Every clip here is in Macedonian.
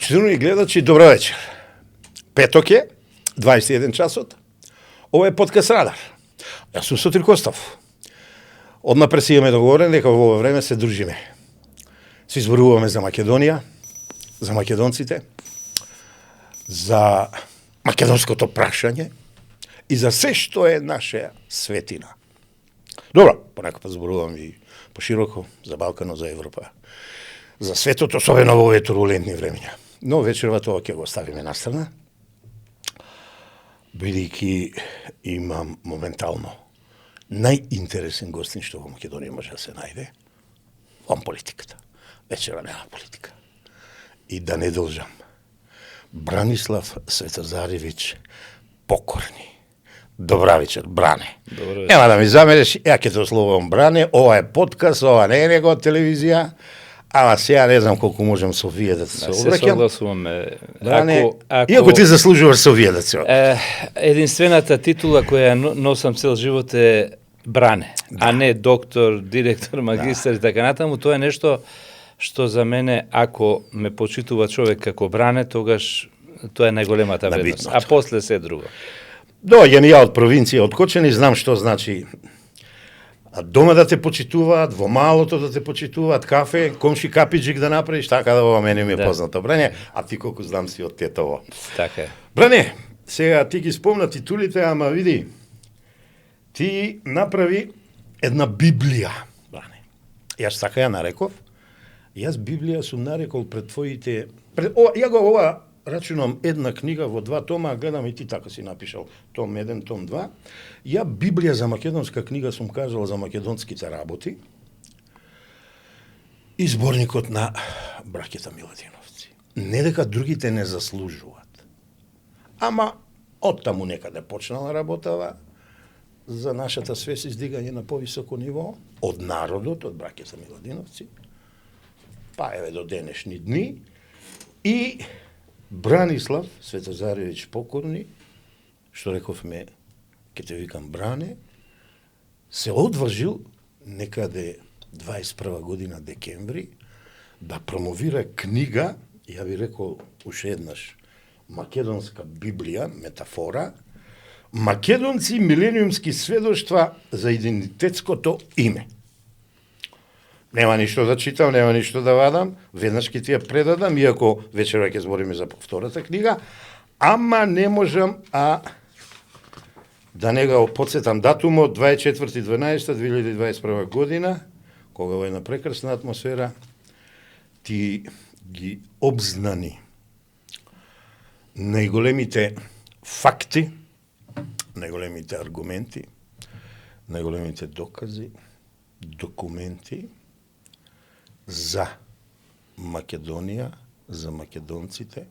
Почитувани гледачи, добро вечер. Петок е, 21 часот. Ова е подкаст Радар. Јас сум Сотир Костов. Однапред си имаме договорен дека во ова време се дружиме. Се изборуваме за Македонија, за македонците, за македонското прашање и за се што е наша светина. Добро, понекогаш зборувам и пошироко за Балканот, за Европа, за светот, особено во овие турбулентни времења. Но вечерва тоа ќе го оставиме настрана, бидејќи имам моментално најинтересен гостин што во Македонија може да се најде, вон политиката. Вечерва нема политика. И да не должам. Бранислав Светозаревич Покорни. Добра вечер, Бране. Нема да ми замереш, ја ќе те ословувам Бране, ова е подкаст, ова не е негова телевизија. Ама сега не знам колку можам со вие да се обраќам. Се согласуваме. Иако ти заслужуваш со вие да се обраќам. Единствената титула која носам цел живот е Бране, а не доктор, директор, магистар и така натаму. Тоа е нешто што за мене, ако ме почитува човек како Бране, тогаш тоа е најголемата вредност. А после се друго. Доаѓам ја од провинција, од Кочани, знам што значи дома да те почитуваат, во малото да те почитуваат, кафе, комши капиџик да направиш, така да ова мене ми е познато. Бране, а ти колку знам си од Тетово. Така е. Бране, сега ти ги спомна титулите, ама види, ти направи една Библија, Бране. Јас така ја нареков. Јас Библија сум нарекол пред твоите... Ја го ова рачунам една книга во 2 тома, гледам и ти така си напишал, том 1, том 2. Ја Библија за македонска книга сум кажал за македонските работи и зборникот на браќата Миладиновци. Не дека другите не заслужуваат, ама оттаму некаде почнала работава за нашата свест издигање на повисоко ниво, од народот, од браќата Миладиновци, па еве до денешни дни, и Бранислав Светозаревич Покорни, што рековме, ке те викам Бране, се одважил некаде 21 година декември да промовира книга, ја би рекол уште еднаш, македонска Библија, метафора, македонци милениумски сведоштва за идентитетското име. Нема ништо да читам, нема ништо да вадам, веднаш ќе ти ја предадам, иако вечерва ќе збориме за втората книга, ама не можам да не го подсетам датумот 24.12.2021 година, кога во една прекрасна атмосфера ти ги обзнани најголемите факти, најголемите аргументи, најголемите докази, документи за Македонија, за македонците,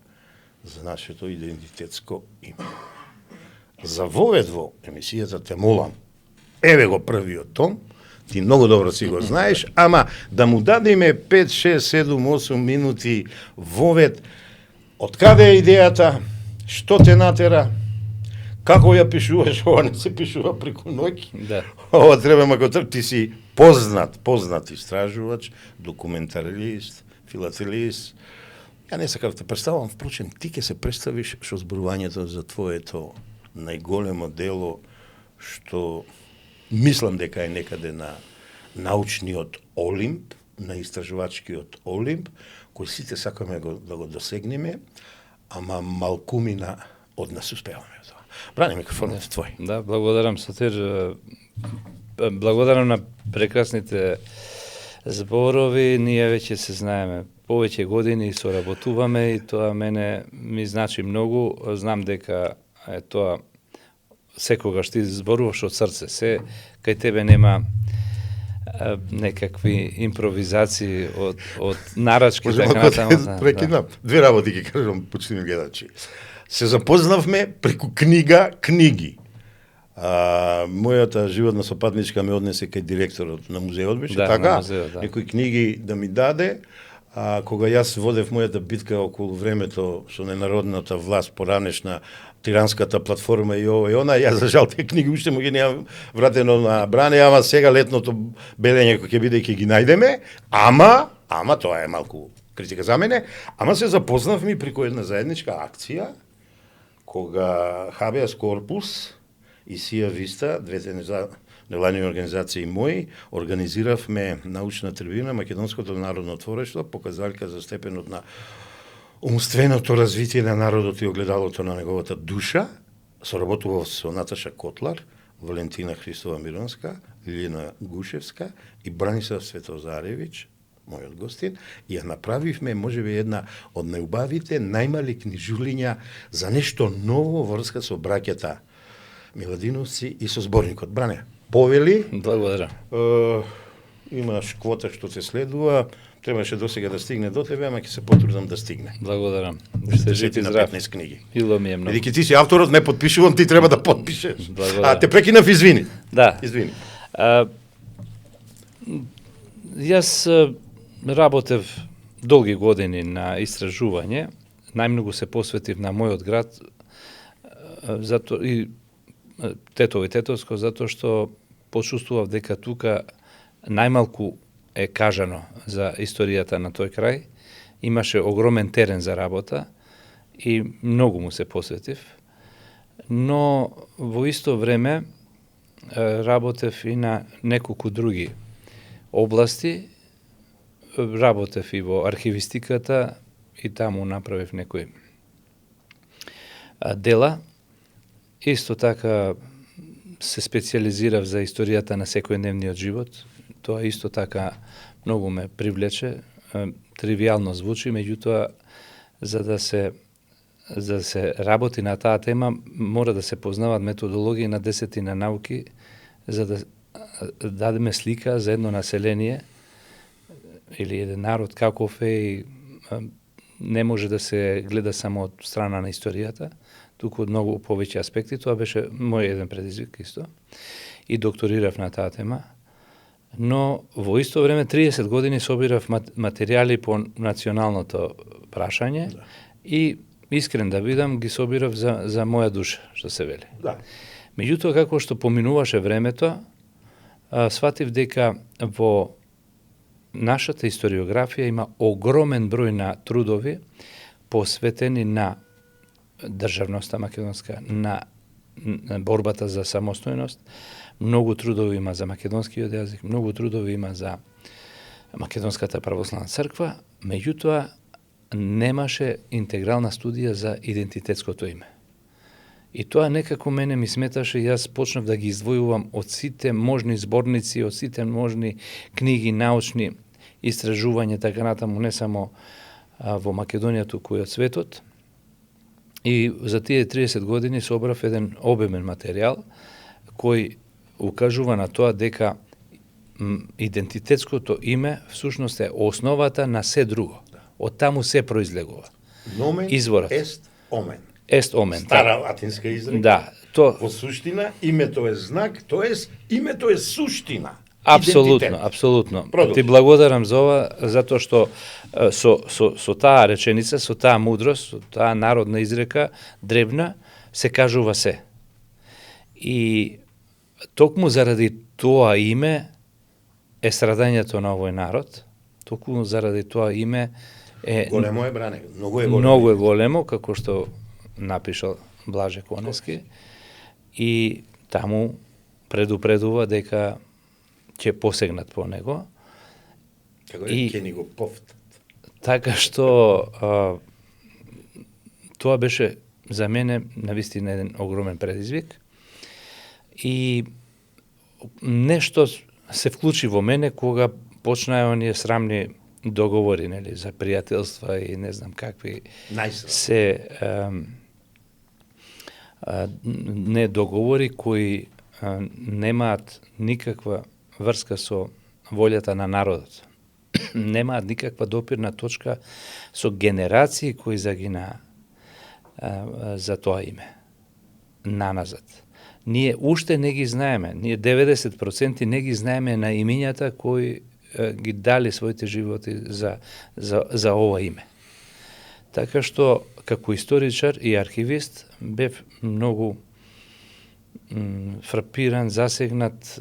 за нашето идентитетско име. За вовед во емисијата те молам, еве го првиот том, ти многу добро си го знаеш, ама да му дадеме 5, 6, 7, 8 минути вовед, од каде е идејата, што те натера, како ја пишуваш, ова не се пишува преку ноќ. Да. Ова треба макар ти си познат истражувач, документарист, филателист. Ја не сакав да те представам, впрочем, ти ќе се представиш со зборувањето за твоето најголемо дело, што мислам дека е некаде на научниот Олимп, на истражувачкиот Олимп, кој сите сакаме да го досегнеме, ама малкумина од нас успеваме тоа. Брани, микрофонот е твој. Да, благодарам, Сотир. Благодарам на прекрасните зборови. Ние веќе се знаеме повеќе години, соработуваме и тоа мене ми значи многу. Знам дека тоа секогаш ти зборуваш од срце. Се кај тебе нема некакви импровизации од нарачки. Прекинам. Две работи ги кажам, почитувани гледачи. Се запознавме преку книги. Мојата животна сопатничка ме однесе кај директорот на музеот, беше така? Некои книги да ми даде. Кога јас водев мојата битка околу времето со ненародната власт, поранешна тиранската платформа и ова и она, ја за жал тие книги уште му ги немам вратено на Бране, ама сега летното белење кој ќе биде ќе ги најдеме, ама тоа е малку критика за мене, ама се запознавме преку една заедничка акција, кога Habeas Corpus и Сија Виста, двете невладини организации мои, организиравме научна трибина Македонското народно творештво, показалка за степенот на умственото развитие на народот и огледалото на неговата душа. Соработував со Наташа Котлар, Валентина Христова Миронска, Лилина Гушевска и Бранислав Светозаревич, мојот гостин, и ја направивме можеби една од најубавите, најмали книжулиња за нешто ново врска со браќата Миладиновци и со зборникот. Бране, повели. Благодарам. Имаш квота што се следува, требаше досега да стигне до тебе, ама ќе се потрудам да стигне. Благодарам. Сте жити на 15 книги. Било ми е многу. Бидејќи ти си авторот, не подпишувам, ти треба да подпишеш. Благодарам. Те прекинав, извини. Да. Извини. Јас работев долги години на истражување, најмногу се посветив на мојот град, зато и Тетово и Тетовско, затоа што почувствував дека тука најмалку е кажано за историјата на тој крај. Имаше огромен терен за работа и многу му се посветив. Но во исто време работев и на неколку други области. Работев и во архивистиката и таму направив некои дела. Исто така се специализирав за историјата на секојдневниот живот. Тоа исто така многу ме привлече. Тривијално звучи, меѓутоа за да се работи на таа тема мора да се познаваат методологии на десетина науки за да дадеме слика за едно население или еден народ каков е и не може да се гледа само од страна на историјата, туку од многу повеќе аспекти. Тоа беше мој еден предизвик исто. И докторирав на таа тема. Но во исто време 30 години собирав материјали по националното прашање и искрен да бидам ги собирав за моја душа, што се вели. Да. Меѓутоа како што поминуваше времето, сватив дека во нашата историографија има огромен број на трудови посветени на државноста македонска, на борбата за самостојност. Многу трудови има за македонскиот јазик, многу трудови има за Македонската православна црква, меѓутоа немаше интегрална студија за идентитетското име. И тоа некако мене ми сметаше, јас почнав да ги издвојувам од сите можни зборници, од сите можни книги, научни истражувања, така натаму, не само во Македонија, туку и од светот. И за тие 30 години собрав еден обемен материјал кој укажува на тоа дека идентитетското име всушност е основата на се друго. Од таму се произлегува. Nomen Изворот. est omen. Est omen. Стара латинска изрека. Да, то Во суштина името е знак, тоест името е суштина. апсолутно, идентитет. апсолутно. Продолжи. Ти благодарам за ова, затоа што со таа реченица, со таа мудрост, со таа народна изрека, древна, се кажува се. И токму заради тоа име е страдањето на овој народ, токму заради тоа име е Големо е, Бране, многу е големо. многу е големо, како што напишал Блаже Конески, и таму предупредува дека ќе посегнат по него. Како и- ќе ни го повтат. Така што тоа беше за мене навистина еден огромен предизвик. И нешто се вклучи во мене кога почнаа оние срамни договори, нели, за пријателства и не знам какви Најсрам. се не договори кои немаат никаква врска со волјата на народот. Немаат никаква допирна точка со генерации кои загина за тоа име. Наназад. Ние уште не ги знаеме, ние 90% не ги знаеме на имињата кои ги дали своите животи за ова име. Така што, како историчар и архивист, бев многу фрапиран, засегнат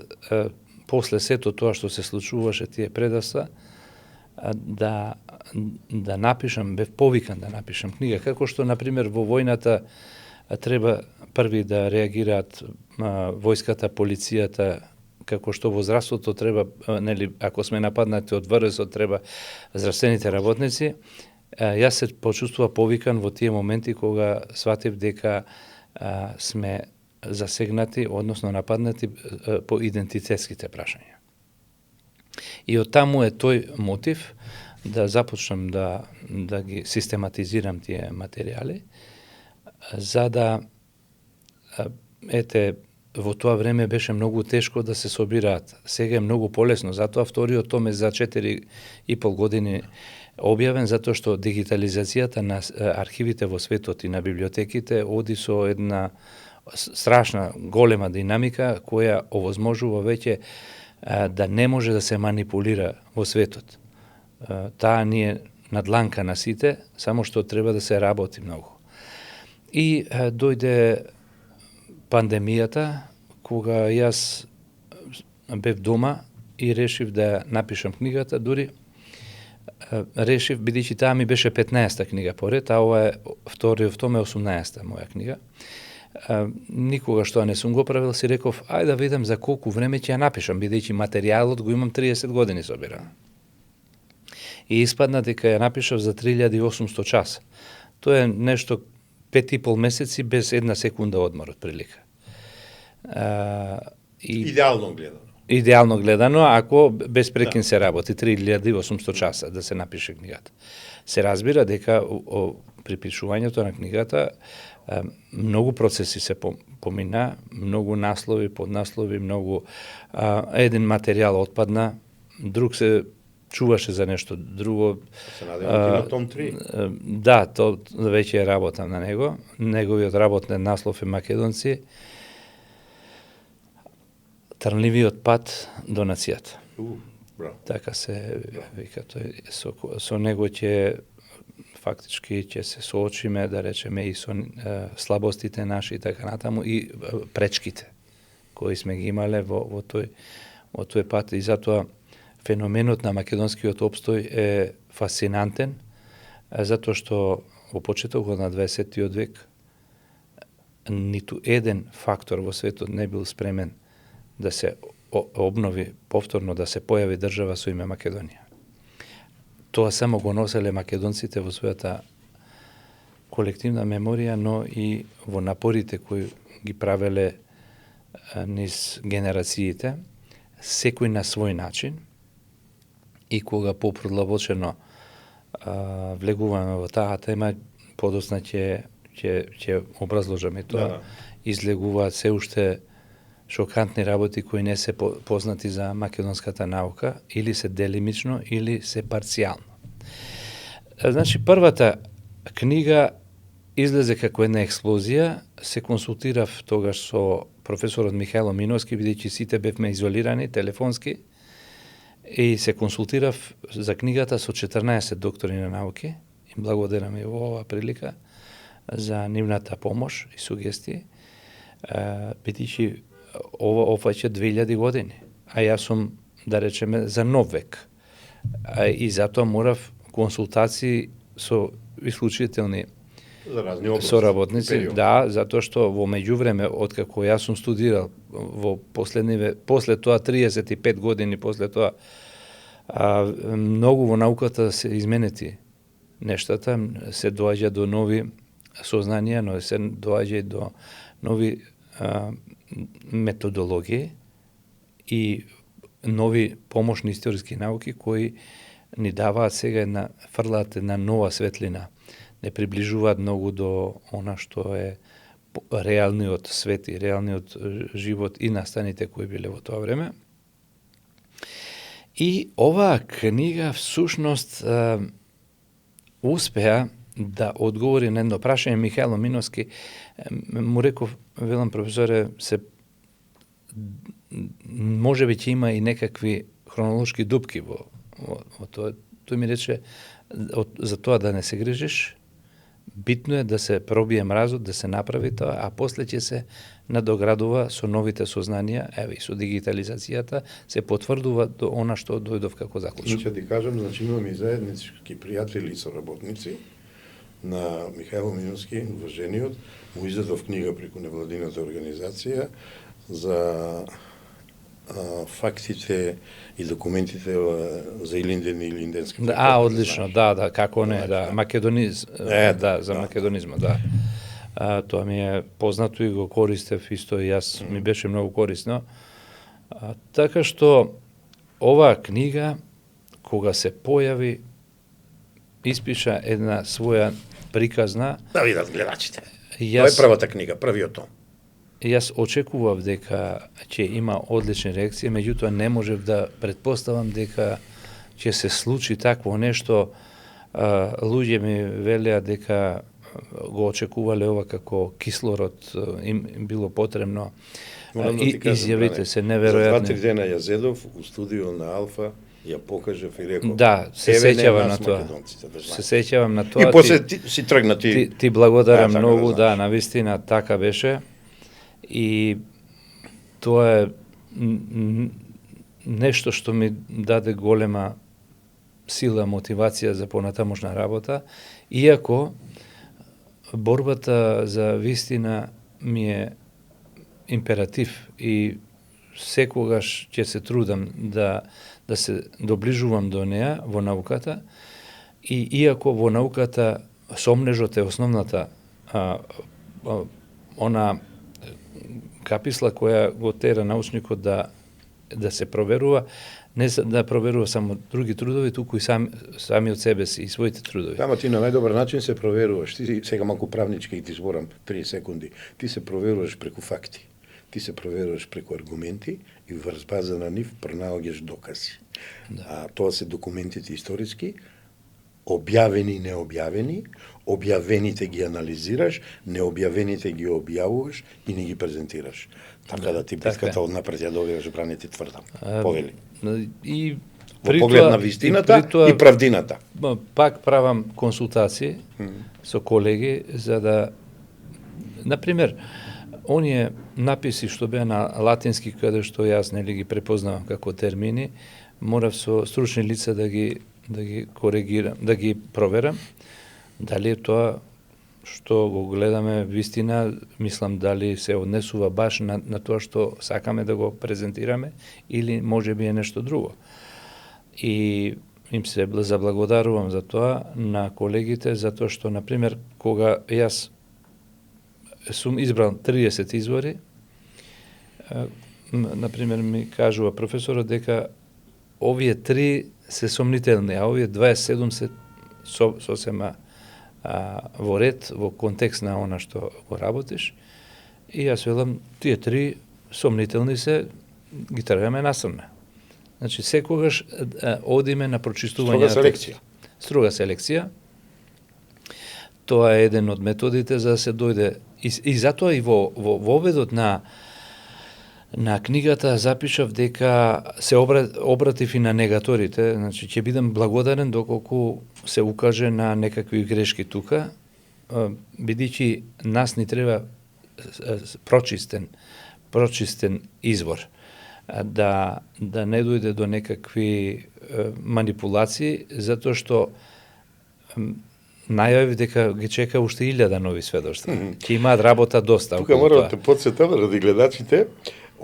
после сето тоа што се случуваше тие предавства, да да напишам, бев повикан да напишам книга, како што, например, во војната треба први да реагираат војската, полицијата, како што во здравството треба, нели, ако сме нападнати од ВРС, треба здравствените работници. Јас се почувствува повикан во тие моменти кога сватив дека сме засегнати, односно нападнати по идентитетските прашања. И од таму е тој мотив да започнам да ги систематизирам тие материјали, за да, во тоа време беше многу тешко да се собираат. Сега е многу полесно, затоа вториот том е за 4,5 години објавен, затоа што дигитализацијата на архивите во светот и на библиотеките оди со една страшна, голема динамика, која овозможува веќе да не може да се манипулира во светот. Таа ни е на дланка на сите, само што треба да се работи многу. И дојде пандемијата, кога јас бев дома и решив да напишам книгата, дури решив, бидејќи таа ми беше 15-та книга поред, а ова е вториот том е 18-та моја книга. Никога што не сум го правил, си реков, ајде да видам за колку време ќе ја напишам, бидејќи материјалот го имам 30 години собиран. И испадна дека ја напишав за 3800 часа. Тоа е нешто 5,5 месеци без една секунда одмор од прилика. Идеално гледано. Идеално гледано, ако без прекин се работи 3800 часа да се напише книгата. Се разбира дека при пишувањето на книгата многу процеси се помина, многу наслови, поднаслови, многу еден материјал отпадна, друг се чуваше за нешто друго. Се надевам на том 3. Да, то веќе работам на него. Неговиот работен наслов е Македонци. Трнливиот пат до нацијата. Браво. Така се вика тој. Со него ќе фактички ќе се соочиме, да речеме, и со слабостите наши и така натаму, и пречките кои сме ги имале во тој пат. И затоа феноменот на македонскиот опстој е фасцинантен, затоа што во почетокот на 20 век ниту еден фактор во светот не бил спремен да се обнови повторно, да се појави држава со име Македонија. Тоа само го носеле македонците во својата колективна меморија, но и во напорите кои ги правеле низ генерациите, секој на свој начин. И кога попродлабочено влегуваме во таа тема, подоцна ќе образложаме тоа. Да. Излегуваат се уште шокантни работи кои не се познати за македонската наука, или се делимично, или се парцијално. Значи, првата книга излезе како една експлозија. Се консултирав тогаш со професорот Михајло Миновски, бидејќи сите бевме изолирани телефонски, и се консултирав за книгата со 14 доктори на науки. Им благодарам и во оваа прилика за нивната помош и сугестии, бидејќи ова опфаќа 2000 години, а јас сум, да речеме, за нов век. И затоа морав консултации со исклучителни соработници, да, затоа што во меѓувреме, откако јас сум студирал во после тоа 35 години, после тоа многу во науката се изменети нештата, се доаѓа до нови сознанија, но се доаѓа и до нови методологии и нови помошни историски науки кои ни даваат сега фрлаат една нова светлина, не приближуваат многу до она што е реалниот свет и реалниот живот и настаните кои биле во тоа време. И оваа книга всушност успеа да одговори на едно прашање. Михајло Миновски му реков, велам, професоре, може би ќе има и некакви хронолошки дупки во тоа. Тој ми рече, за тоа да не се грижиш, битно е да се пробие мразот, да се направи тоа, а после ќе се надоградува со новите сознанија, еве и со дигитализацијата се потврдува до она што дојдов како заклучок. Ќе ти кажам, значи имам и заеднички пријатели и соработници на Михаил Миновски, уважениот, му издадов книга преку невладината организација за фактите и документите за Илинден и Илинденската. Одлично, да, како не, да, за македонизма, да. Тоа ми е познато и го користев исто и јас, ми беше многу корисно. Така што оваа книга, кога се појави, испиша една своја приказна. Да видат гледачите. Тоа е првата книга, првиот том. Јас очекував дека ќе има одлични реакции, меѓутоа не можев да предпоставам дека ќе се случи такво нешто. Луѓе ми велеа дека го очекувале ова како кислород, им било потребно. И изјавите се неверојатни. За 2-3 дена ја зедов у студио на Алфа, ја покажав и реков. Да, се сеќавам на тоа. Се сеќавам на тоа. И после си тргна ти. Ти благодарам многу, да, навистина така беше. И тоа е нешто што ми даде голема сила, мотивација за понатамошна работа, иако борбата за вистина ми е императив и секогаш ќе се трудам да се доближувам до неа во науката, и иако во науката сомнежот е основната она каписла која го тера научникот да се проверува, не да проверува само други трудови, туку и сами од себе си и своите трудови. Ама ти на најдобар начин се проверуваш. Ти сега малку правнички ти зборам 3 секунди. Ти се проверуваш преку факти. Ти се проверуваш преку аргументи и врз база на нив пронаоѓаш докази. Да. Тоа се документите историски, објавени, необјавени, објавените ги анализираш, необјавените ги објавуваш и не ги презентираш. Така да ти битката однапред ја добиваш, брани ти тврдам. Повели. И во поглед на вистината и правдината. Пак правам консултации со колеги за да, например, оние написи што беа на латински, каде што јас нели ги препознавам како термини, морав со стручни лица да ги коригирам, да ги проверам, дали е тоа што го гледаме вистина, мислам дали се однесува баш на тоа што сакаме да го презентираме, или може би е нешто друго. И им се заблагодарувам за тоа на колегите, затоа што, например, кога јас сум избрал 30 извори, например, ми кажува професорот дека овие 3 се сомнителни, а овие 27 се сосема во ред, во контекст на она што го работиш. И јас велам, тие 3 сомнителни се, ги тргаме насрне. Значи, секогаш одиме на прочистување. Строга селекција. Тоа е еден од методите за да се дојде. И затоа и во воведот на книгата запишав дека се обратив и на негаторите, значи ќе бидам благодарен доколку се укаже на некакви грешки тука, бидејќи нас ни треба прочистен извор, да не дојде до некакви манипулации, затоа што најавив дека ги чека уште 1000 нови сведоштва. Ќе имаат работа доста. Тука морам да те потсетам ради гледачите.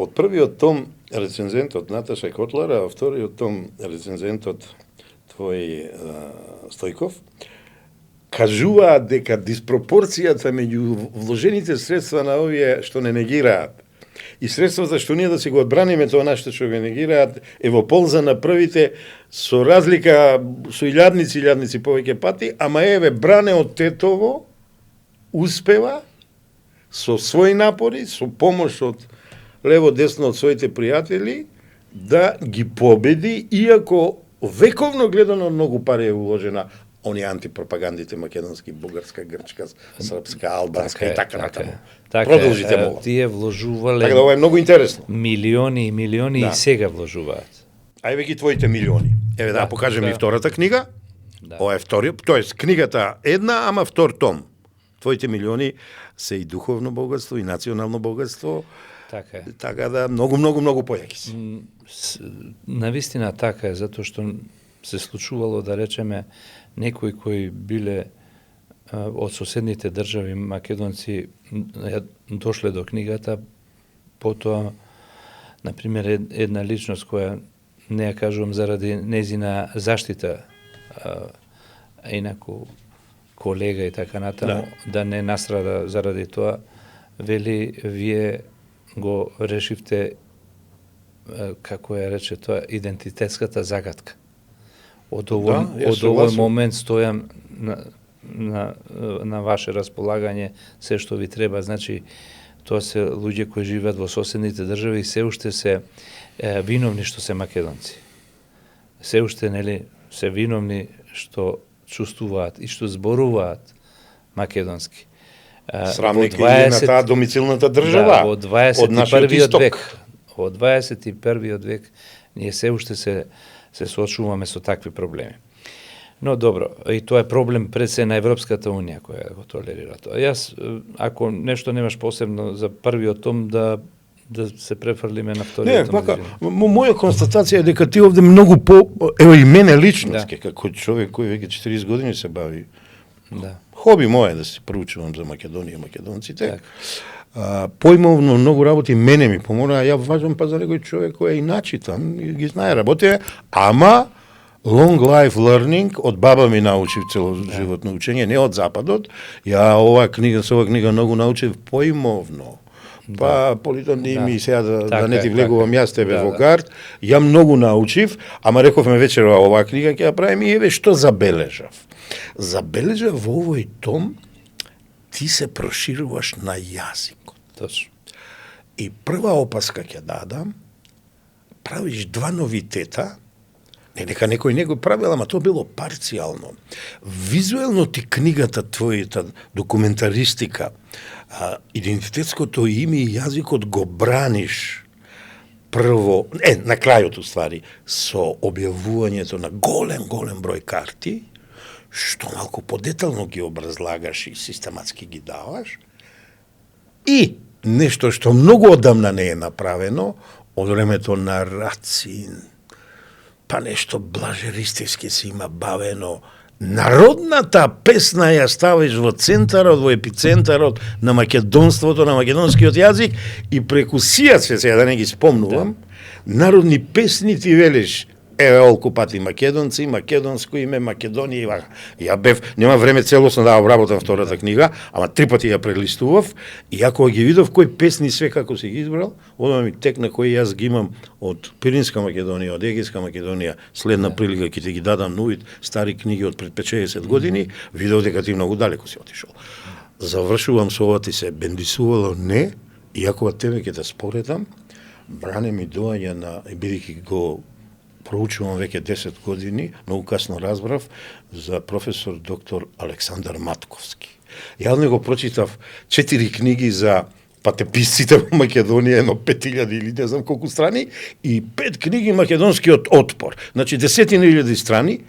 Од првиот том рецензентот Наташа Котлар, а вториот том рецензентот твој Стојков, кажуваат дека диспропорцијата меѓу вложените средства на овие што не негираат и средствата што ние да си го одбраниме тоа нашто што го негираат е во полза на првите со разлика со илјадници повеќе пати, ама еве Бране од Тетово успева со своји напори, со помош од лево-десно од своите пријатели, да ги победи, иако вековно гледано многу пари е уложена оние антипропагандите македонски, бугарска, грчка, српска, албанска и така натаму. Продолжите молам. Тие вложувале. Така да ова е многу интересно. Милиони и милиони и сега вложуваат. Ајде ги твоите милиони. Еве да покажем и втората книга. Ова е вториот, тоест книгата една, ама втор том. твоите милиони се и духовно богатство, и национално богатство. Така е. Така да многу појаки се. Навистина така е, затоа што се случувало, да речеме, некои кои биле од соседните држави македонци дошле до книгата, потоа, например, една личност која, не ја кажувам заради незина заштита, инаку колега и така натаму, да не настрада заради тоа, вели, вие го решивте, како ја рече тоа, идентитетската загадка. Од овој момент стојам на ваше располагање се што ви треба. Значи, тоа се луѓе кои живеат во соседните држави и се уште се виновни што се македонци. Се уште, нели, се виновни што чувствуваат и што зборуваат македонски. Срамник е на таа домицилната држава, од 21 век. Од 21 век ние се уште се соочуваме со такви проблеми. Но добро, и тоа е проблем пред се на Европската Унија која го толерира тоа. Јас, ако нешто немаш посебно за првиот том, да се префрлиме на вториот том. Не, моја констатација е дека ти овде многу ево и мене личноски, како човек кој веќе 40 години се бави. Да. Хоби моје да се проучувам за Македонија и македонците. Поимовно многу работи мене ми помора, ја важам па за некој човек кој е и начитан, ги знае работи, ама long life learning, од баба ми научив целоживотно учење, не од западот. Ја со ова книга многу научив поимовно. Па политони ми сега да не ти влегувам јас тебе во карт. Ја многу научив, ама рековме вечерва оваа книга ќе ја правим и еве што забележав. Забележав во овој том ти се прошируваш на јазикот. Точно. И прва опаска ќе дадам, правиш два новитета. Не дека некој не го правил, ама тоа било парцијално. Визуелно ти книгата твојата документаристика, идентитетското име и јазикот го браниш прво, на крајот уствари, со објавувањето на голем број карти, што малку подетално ги образлагаш и систематски ги даваш, и нешто што многу одамна не е направено, од времето на Рацин, па нешто блажеристички се има бавено. Народната песна ја ставиш во центарот, во епицентарот на македонството, на македонскиот јазик и преку сијат се, сега да не ги спомнувам, народни песни ти велиш, еве олку пати македонци, македонско име, Македонија. Ја бев, нема време целосно да обработам втората книга, ама 3 пати ја прелистував и ако ги видов кои песни све како си ги избрал, одма ми текна кои јас ги имам од Пиринска Македонија, од Егејска Македонија, следна прилика ќе ти ги дадам на увид стари книги од пред 50 години, видов дека ти многу далеко си отишол. Завршувам со ова, ти се бендисувало, не, иако тебе ќе те споредам, бране ми доаѓа на, бидејќи го проучувам веќе 10 години, многу касно разбрав за професор доктор Александар Матковски. Ја не го прочитав 4 книги за патеписците во Македонија, едно 5000 или не знам колку страни, и 5 книги македонскиот отпор. Значи 10.000 страни.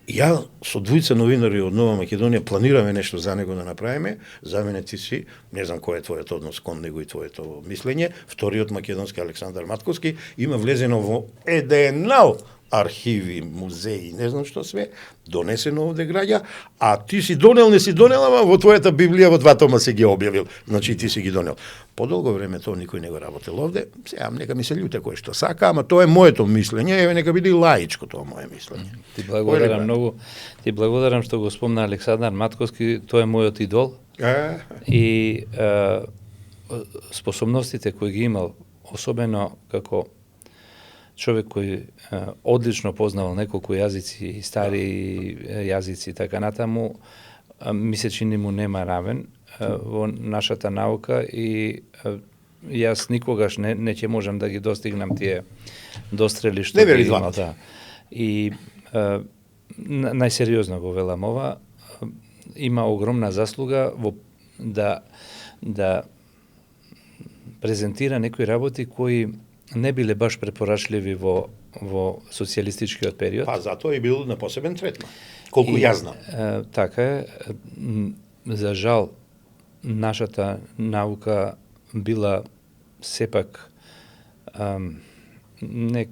Ја со двојца новинари од Нова Македонија планираме нешто за него да направиме. За мене ти си, не знам кој е твојот однос кон него и твоето мислење, вториот македонски Александар Матковски има влезено во еденал архиви, музеи, не знам што све, донесено овде граѓа, а ти си донел, не си донел, ама во твојата Библија во 2 тома си ги објавил. Значи ти си ги донел. Подолго време тоа никој не го работел овде. Сега нека ми се љуте кој што сака, ама тоа е моето мислење, еве нека биде лаичко тоа мое мислење. Ти благодарам многу. Ти благодарам што го спомна Александар Матковски, тоа е мојот идол. И способностите кои ги имал, особено како човек кој одлично познавал неколку јазици, стари јазици и така натаму, ми се чини му нема равен во нашата наука и јас никогаш не ќе можам да ги достигнам тие дострели што ги имал. Да. И најсериозно го велам ова, има огромна заслуга во да презентира некои работи кои не биле баш препорачливи во социјалистичкиот период. Па затоа и бил на посебен третман. Колку јас знам. Така е. За жал, нашата наука била сепак не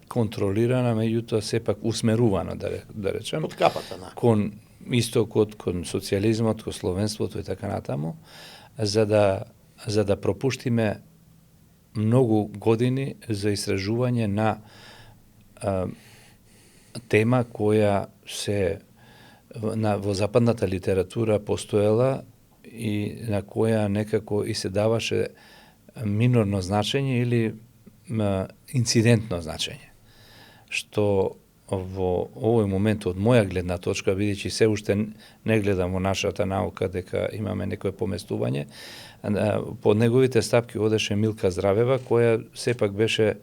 контролирана, меѓутоа сепак усмерувана, да речем, Под капата на. кон истокот, кон социјализмот, кон словенството и така натаму, за да пропуштиме многу години за истражување на тема која во западната литература постоела и на која некако и се даваше минорно значење или инцидентно значење. Што во овој момент од моја гледна точка, бидејќи се уште не гледам во нашата наука дека имаме некое поместување, под неговите стапки одеше Милка Здравева, која сепак беше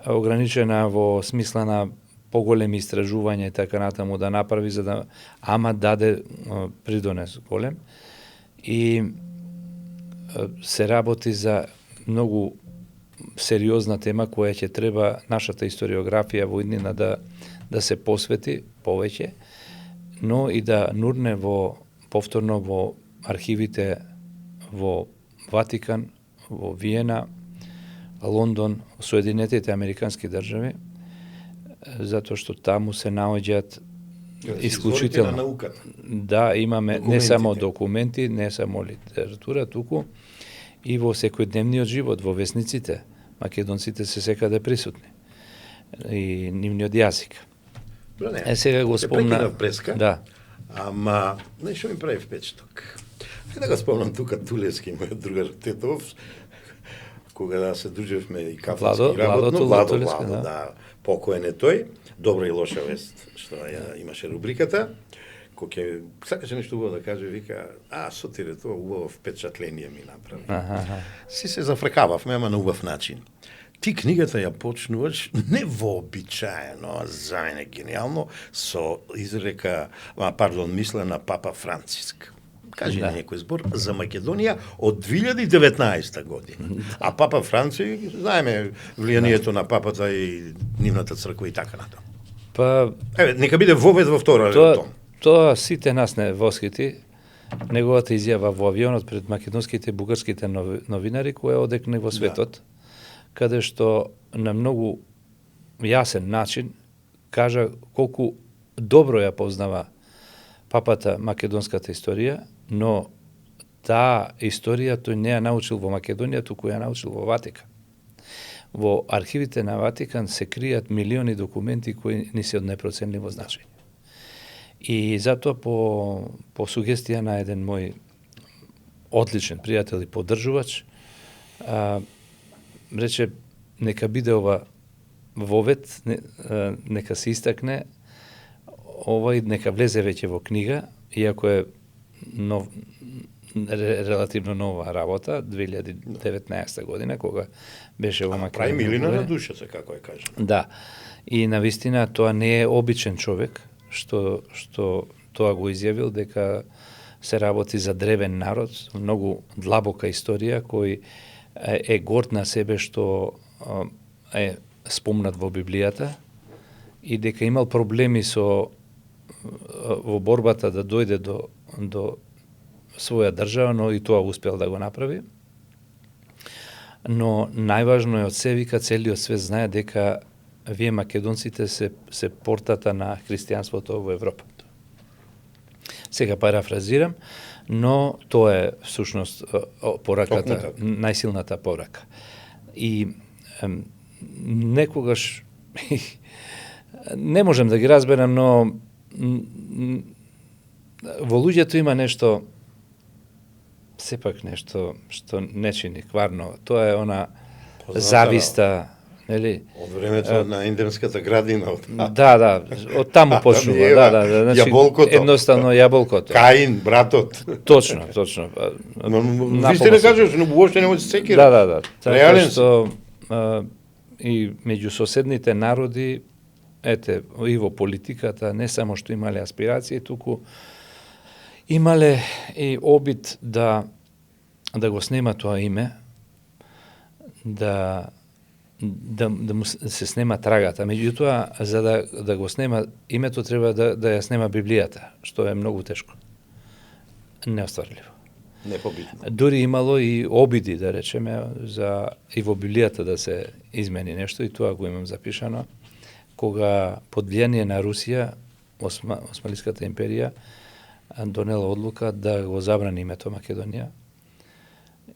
ограничена во смисла на поголеми истражувања и така натаму да направи, за да ама даде придонес голем. И се работи за многу сериозна тема која ќе треба нашата историографија во иднина да се посвети повеќе, но и да нурне повторно во архивите во Ватикан, во Виена, Лондон, Соединетите Американски држави, затоа што таму се наоѓаат исклучително. Науката. Да, имаме не само документи, не само литература, туку и во секојдневниот живот, во весниците. Македонците се секаде присутни. И нивниот јазик. Сега го спомна. Преска, да. Ама, нешто ми прави впечаток. Да го спомнам тука Тулески, мојот другар Тетов, кога се дружевме и кафенски работно, Владо, да, покоен е тој, добра и лоша вест, што ја имаше рубриката, кој сакаше нешто убаво да каже, вика, Сотире, тоа убаво впечатление ми направи. Си се зафркававме, ама на убав начин. Ти книгата ја почнуваш невообичаено, за мене гениално, со изрека, мисла на Папа Франциск. Кажи на некој збор за Македонија од 2019 година. А Папа Франциск, знаеме влијанието на папата и нивната црква и така натаму. Па нека биде вовед во втора том. Тоа сите нас не восхити. Неговата изјава во авионот пред македонските и бугарските новинари, која одекне во светот, каде што на многу јасен начин кажа колку добро ја познава папата македонската историја, но таа историја тој не ја научил во Македонија, туку ја научил во Ватикан. Во архивите на Ватикан се кријат милиони документи кои ни се од непроценливо значење. И затоа по сугестија на еден мој одличен пријател и поддржувач, рече, нека биде ова вовет, нека се истакне, овој нека влезе веќе во книга, иако е релативно нова работа, 2019 година, кога беше во Македонија. Прави милина на душата, како ја кажа. Да, и навистина тоа не е обичен човек, што тоа го изјавил, дека се работи за древен народ, многу длабока историја, кој е горд на себе што е спомнат во Библијата и дека имал проблеми во борбата да дојде до своја држава, но и тоа успел да го направи. Но најважно е од се, вика, целиот свет знае дека вие македонците се портата на христијанството во Европа. Сега парафразирам, но тоа е всушност пораката, најсилната порака. И некогаш не можем да ги разберам, но во луѓето има нешто, сепак нешто што не чини кварно. Тоа е она зависта, нели? Од времето на Инденската градина. Да, од таму почнува. Значи, јаболкото. Едноставно јаболкото. Каин, братот. Точно. Ви сте не кажеш, но уопште не може се секира. Да. Реален што и меѓу соседните народи, ете, и во политиката, не само што имале аспирации, туку имале и обид да го снема тоа име, да му се снема трагата. Меѓутоа, за да го снема името, треба да ја снема Библијата, што е многу тешко. Неостварливо. Непобитно. Дури имало и обиди, да речеме, за и во Библијата да се измени нешто, и тоа го имам запишано, кога под влијание на Русија, Османската империја, донела одлука да го забрани името Македонија,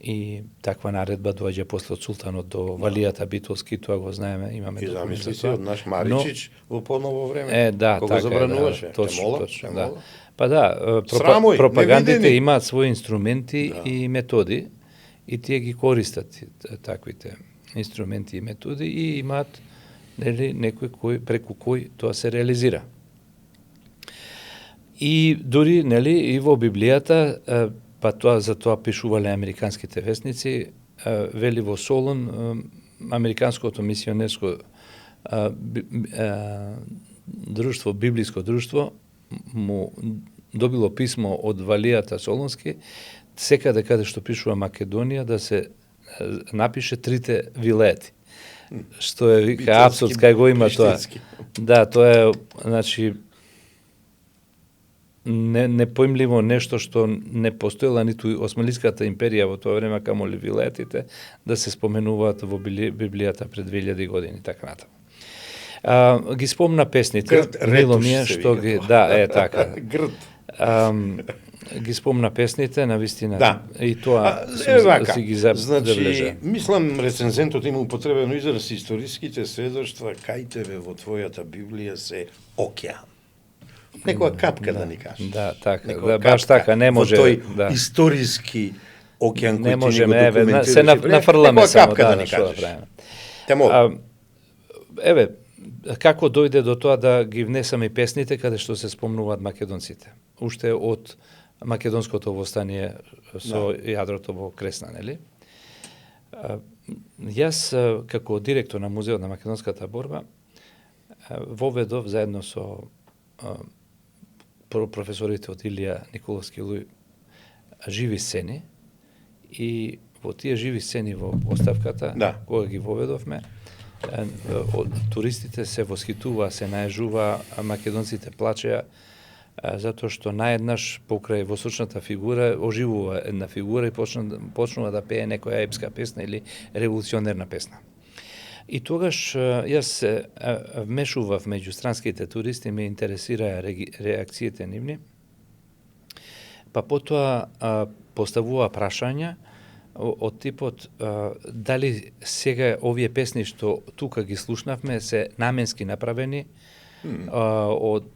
и таква наредба доаѓа после од султанот до Валијата Битолски, тоа го знаеме, имаме И документи замисли за се тоа. од наш Маричич во поново време. Да, кога така забрануваше. точно, Те да. мола. Па да, Срамој, пропагандите невидени. имаат своји инструменти Да. и методи, и тие ги користат таквите инструменти и методи, и имаат, нели, некој преку кој тоа се реализира. И дури, нели, и во Библијата, па тоа за тоа пишувале американските весници, вели во Солун, американското мисионерско друштво, библиско друштво, му добило писмо од Валијата Солунски, секаде каде што пишува Македонија, да се напише трите вилети. Што е, вика, апсурд, кај го има тоа. Приштински. Да, тоа е, значи, непоимливо нешто што не постоела ниту Османската империја во тоа време, камоли вилетите, да се споменуваат во Библијата пред 2000 години, така натаму. Ги спомна песните, мило ми е што ги... Да, така. Грд. Ги спомна песните, навистина, Да. и тоа си ги Значи, забележа. мислам, рецензентот има употребено израз, историските сведоштва кај тебе во твојата Библија се океан. Некоја капка да ни кажеш. Да, така, Некоја да, баш капка така, не може, во тој да. историски океан Не кој ти ни можеме, го еве, документираш. се нафрламе Некоја само, капка да, да ни што да кажеш. правиме. Те молам. Еве, како дојде до тоа да ги внесаме и песните каде што се спомнуваат македонците? Уште од македонското востание со јадрото во Кресна, нели? Јас, како директор на Музеот на македонската борба, воведов заедно со професорите од Илија Николовски Луј живи сцени, и во тие живи сцени во поставката, кога ги воведовме, туристите се восхитуваа, се наежуваа, македонците плачеа, затоа што наеднаш покрај восочната фигура оживува една фигура и почнува да пее некоја епска песна или револуционерна песна. И тогаш јас се вмешував меѓу странските туристи, ме интересираа реакциите нивни, па потоа поставува прашања од типот дали сега овие песни што тука ги слушнавме се наменски направени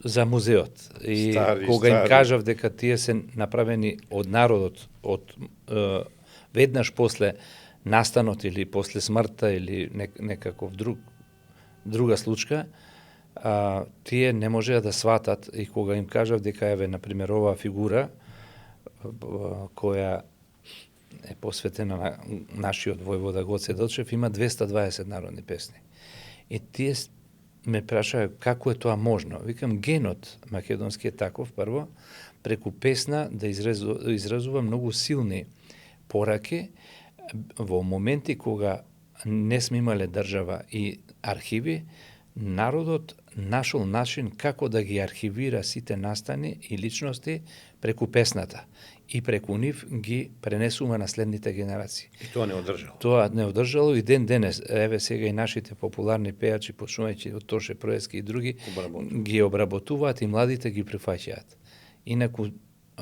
за музеот. И кога им кажав дека тие се направени од народот, од веднаш после настанот или после смртта или некаков друга случка, тие не можеа да сватат, и кога им кажав дека еве например оваа фигура која е посветена на нашиот војвода Гоце Делчев, има 220 народни песни. И тие ме прашаа како е тоа можно. Викам, генот македонски е таков, прво, преку песна да изразува многу силни пораки во моменти кога не сме имале држава и архиви, народот нашол начин како да ги архивира сите настани и личности преку песната, и преку нив ги пренесува на следните генерации. И тоа не одржало. Тоа не одржало и ден денес. Еве сега и нашите популарни пејачи, почнувајќи од Тоше Проески и други, ги обработуваат и младите ги прифаќаат. Инаку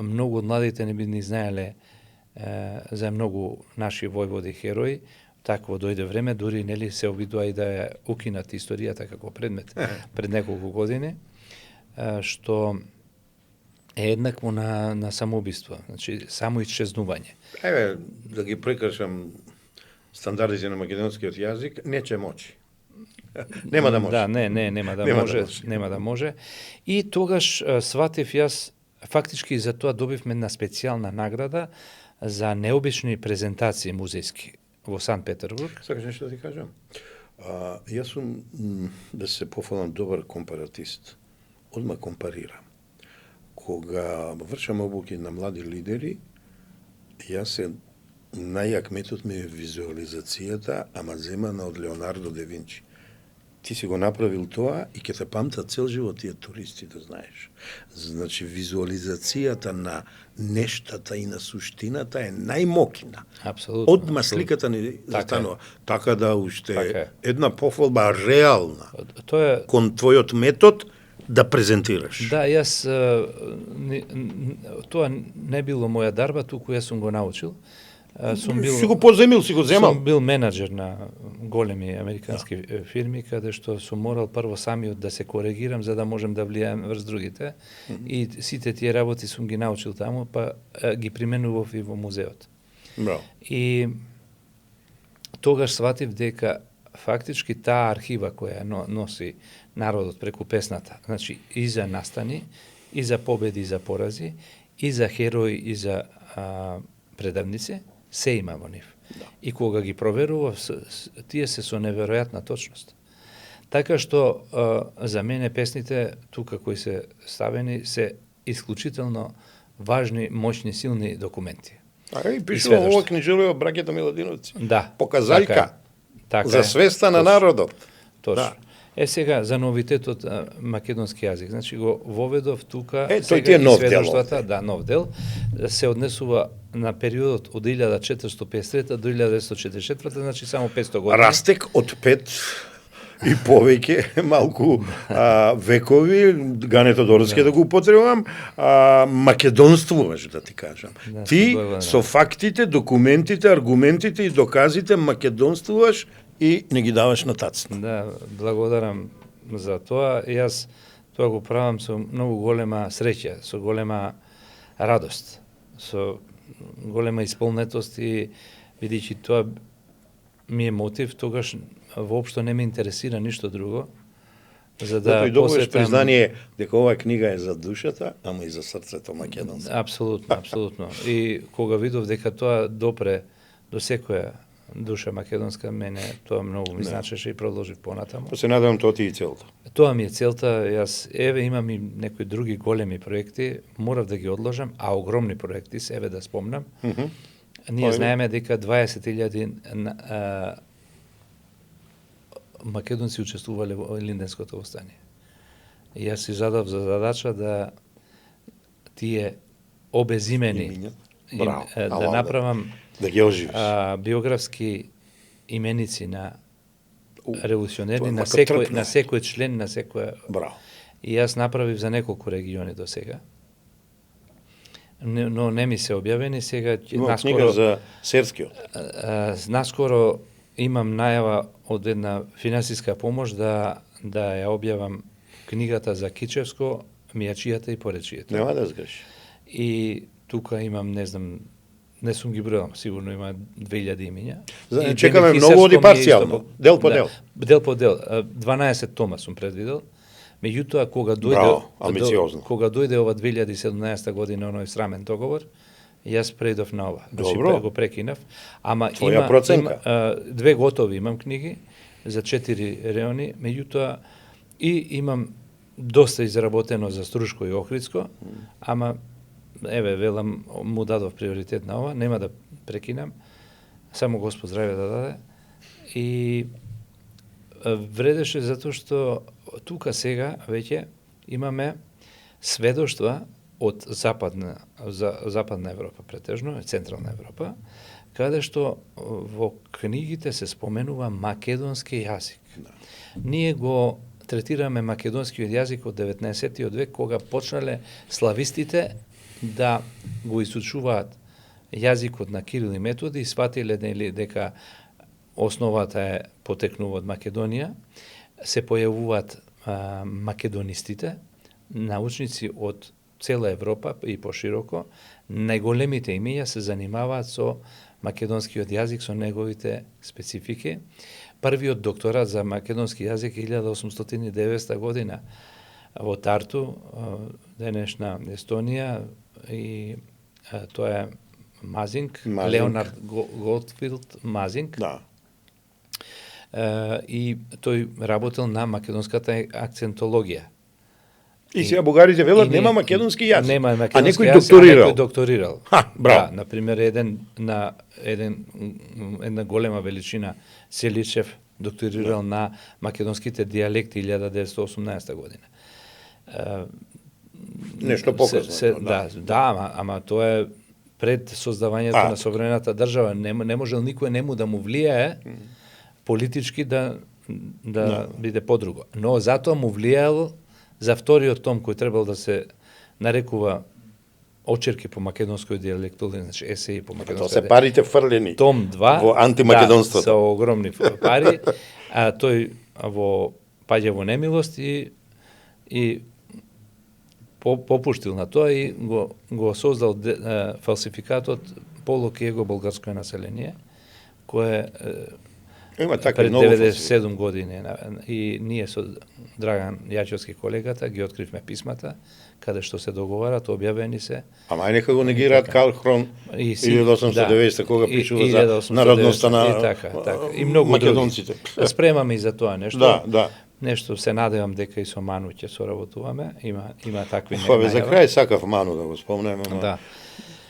многу од младите не би ни знаеле за многу наши војводи херои. Такво дојде време, дури нели се обидува и да ја укинат историјата како предмет пред неколку години, што е еднакво на самоубиство, значи само исчезнување. Еве, да ги прекршам стандардите на македонскиот јазик, не ќе мочи. Нема да може. Да, нема да може, нема да може. И тогаш сватив јас, фактички за тоа добивме една специјална награда за необични презентации музејски во Санкт Петербург. Сакаш нешто да ти кажам? Јас сум, да се пофалам, добар компаратист. Одма компарирам. Кога вршам обуки на млади лидери, јас се најак метод ми е визуализацијата, ама земана од Леонардо да Винчи. ти си го направил тоа и ќе те памтат цел живот тие туристи, да знаеш. Значи, визуализацијата на нештата и на суштината е најмокина. Апсолутно. Одма сликата ни застанува. Така да уште Така е. една пофалба реална Тоа е кон твојот метод да презентираш. Да, јас тоа не било моја дарба, туку јас сум го научил. Си го поземил, си го земал. Сум бил менаџер на големи американски фирми, каде што сум морал прво самиот да се коригирам за да можем да влијаем врз другите. И сите тие работи сум ги научил таму, па ги применував и во музеот. Браво. И тогаш сватив дека фактички таа архива која носи народот преку песната, значи и за настани, и за победи, и за порази, и за херои, и за предавници, се има во нив. Да. И кога ги проверував, тие се со неверојатна точност. Така што за мене песните тука кои се ставени се исклучително важни, моćни, силни документи. Така и пишува ова книжелија браќата Миладиновци. Да. Показајка така за свеста на народот. Точно. Да. Сега за новитетот македонски јазик. Значи го воведов тука тој ти е нов дел. Да, нов дел. Се однесува на периодот од 1453 до 1944, значи само 500 години. Растек од 5 и повеќе, малку векови, Гане Тодоровски да го употребувам, македонствуваш, да ти кажам. Да, ти со фактите, документите, аргументите и доказите македонствуваш и не ги даваш на тацна. Да, благодарам за тоа. Јас тоа го правам со многу голема среќа, со голема радост, со голема исполнетост и бидејќи тоа ми е мотив, тогаш воопшто не ме интересира ништо друго. За да добиваш признание дека оваа книга е за душата, ама и за срцето македонско. Апсолутно, апсолутно. И кога видов дека тоа допре до секоја душа македонска, мене тоа многу ми значеше и продолжив понатаму. Се надевам тоа ти и целта. Тоа ми е целта. Јас имам и некои други големи проекти, морав да ги одложам, а огромни проекти, еве да спомнам. Ние знаеме дека 20.000 македонци учествувале во Илинденското восстание. И јас си задав за задача да тие обезимени да направам да ги оживиш. Биографски именици на револуционери, на секој член, на секоја... Браво. И јас направив за неколку региони до сега. Но не ми се објавени. Сега наскоро книга за Серскиот. Наскоро имам најава од една финансиска помош да ја објавам книгата за Кичевско, Мијачијата и Поречијата. Нема да сгреши. И тука имам, не знам, не сум ги бројал, сигурно има 2000 имиња. Чекаме многу оди парцијално, дел по дел. Дел по дел. 12 тома сум предвидел. Меѓутоа, кога дојде ова 2017 година, оној срамен договор, јас преидов на ова. Добро. Го прекинав. Ама твоја проценка. Две готови имам книги за 4 реони, меѓутоа и имам доста изработено за Струшко и Охридско, ама еве велам му дадов приоритет на ова, нема да прекинам. Само Господ здравје да даде. И вредеше затоа што тука сега веќе имаме сведоштва од западна Европа претежно, централна Европа, каде што во книгите се споменува македонски јазик. Да. Ние го третираме македонскиот јазик од 19-тиот век, кога почнале славистите да го изучуваат јазикот на Кирил и Методи и сватиле дека основата е потекнува од Македонија, се појавуваат македонистите, научници од цела Европа и пошироко, најголемите имиња се занимаваат со македонскиот јазик, со неговите специфики. Првиот докторат за македонски јазик 1890 година во Тарту, денешна Естонија, и тоа е Мазинг, Леонард Готфилд Мазинг. Да. И тој работел на македонската акцентологија. И сега бугарите велат нема македонски јазик. Нема македонски јазик, некој докторирал. Браво. Да, например, една голема величина Селичев докторирал на македонските дијалекти 1918 година. Нешто показно. Ама тоа е пред создавањето на современата држава. Не можел никој нему да му влијае политички да биде подруго. Но затоа му влијал за вториот том кој требал да се нарекува очерки по македонској дијалект, значи есеи по македонској дијалект. Тоа се парите фрлени. Том 2 во антимакедонството. Со огромни пари, а тој паѓа во немилост и попуштил на тоа и го создал фалсификатот полокиего болгарско население, кое има така пред многу 97 години и ние со Драган Јачевски колегата ги откривме писмата каде што се договарат, објавени се. Ама ај нека го негираат Карл Хрон 1890 кога пишува за народноста на така. И многу македонците. Спремаме и за тоа нешто. Да. Нешто се надевам дека и со Ману ќе соработуваме. Има такви најави. За крај сакав Ману да го спомнеме, ама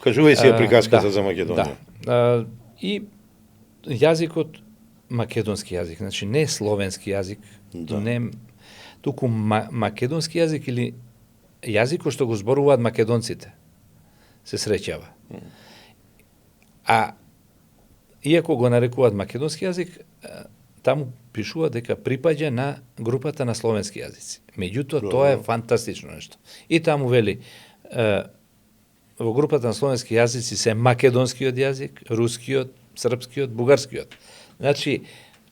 кажувај си ја приказката за Македонија. Да. И јазикот македонски јазик, значи не словенски јазик, туку македонски јазик или јазикот што го зборуваат македонците се среќава. А иако го нарекуваат македонски јазик, таму пишува дека припаѓа на групата на словенски јазици. Меѓутоа тоа е фантастично нешто. И таму вели во групата на словенски јазици се македонскиот јазик, рускиот, српскиот, бугарскиот. Значи,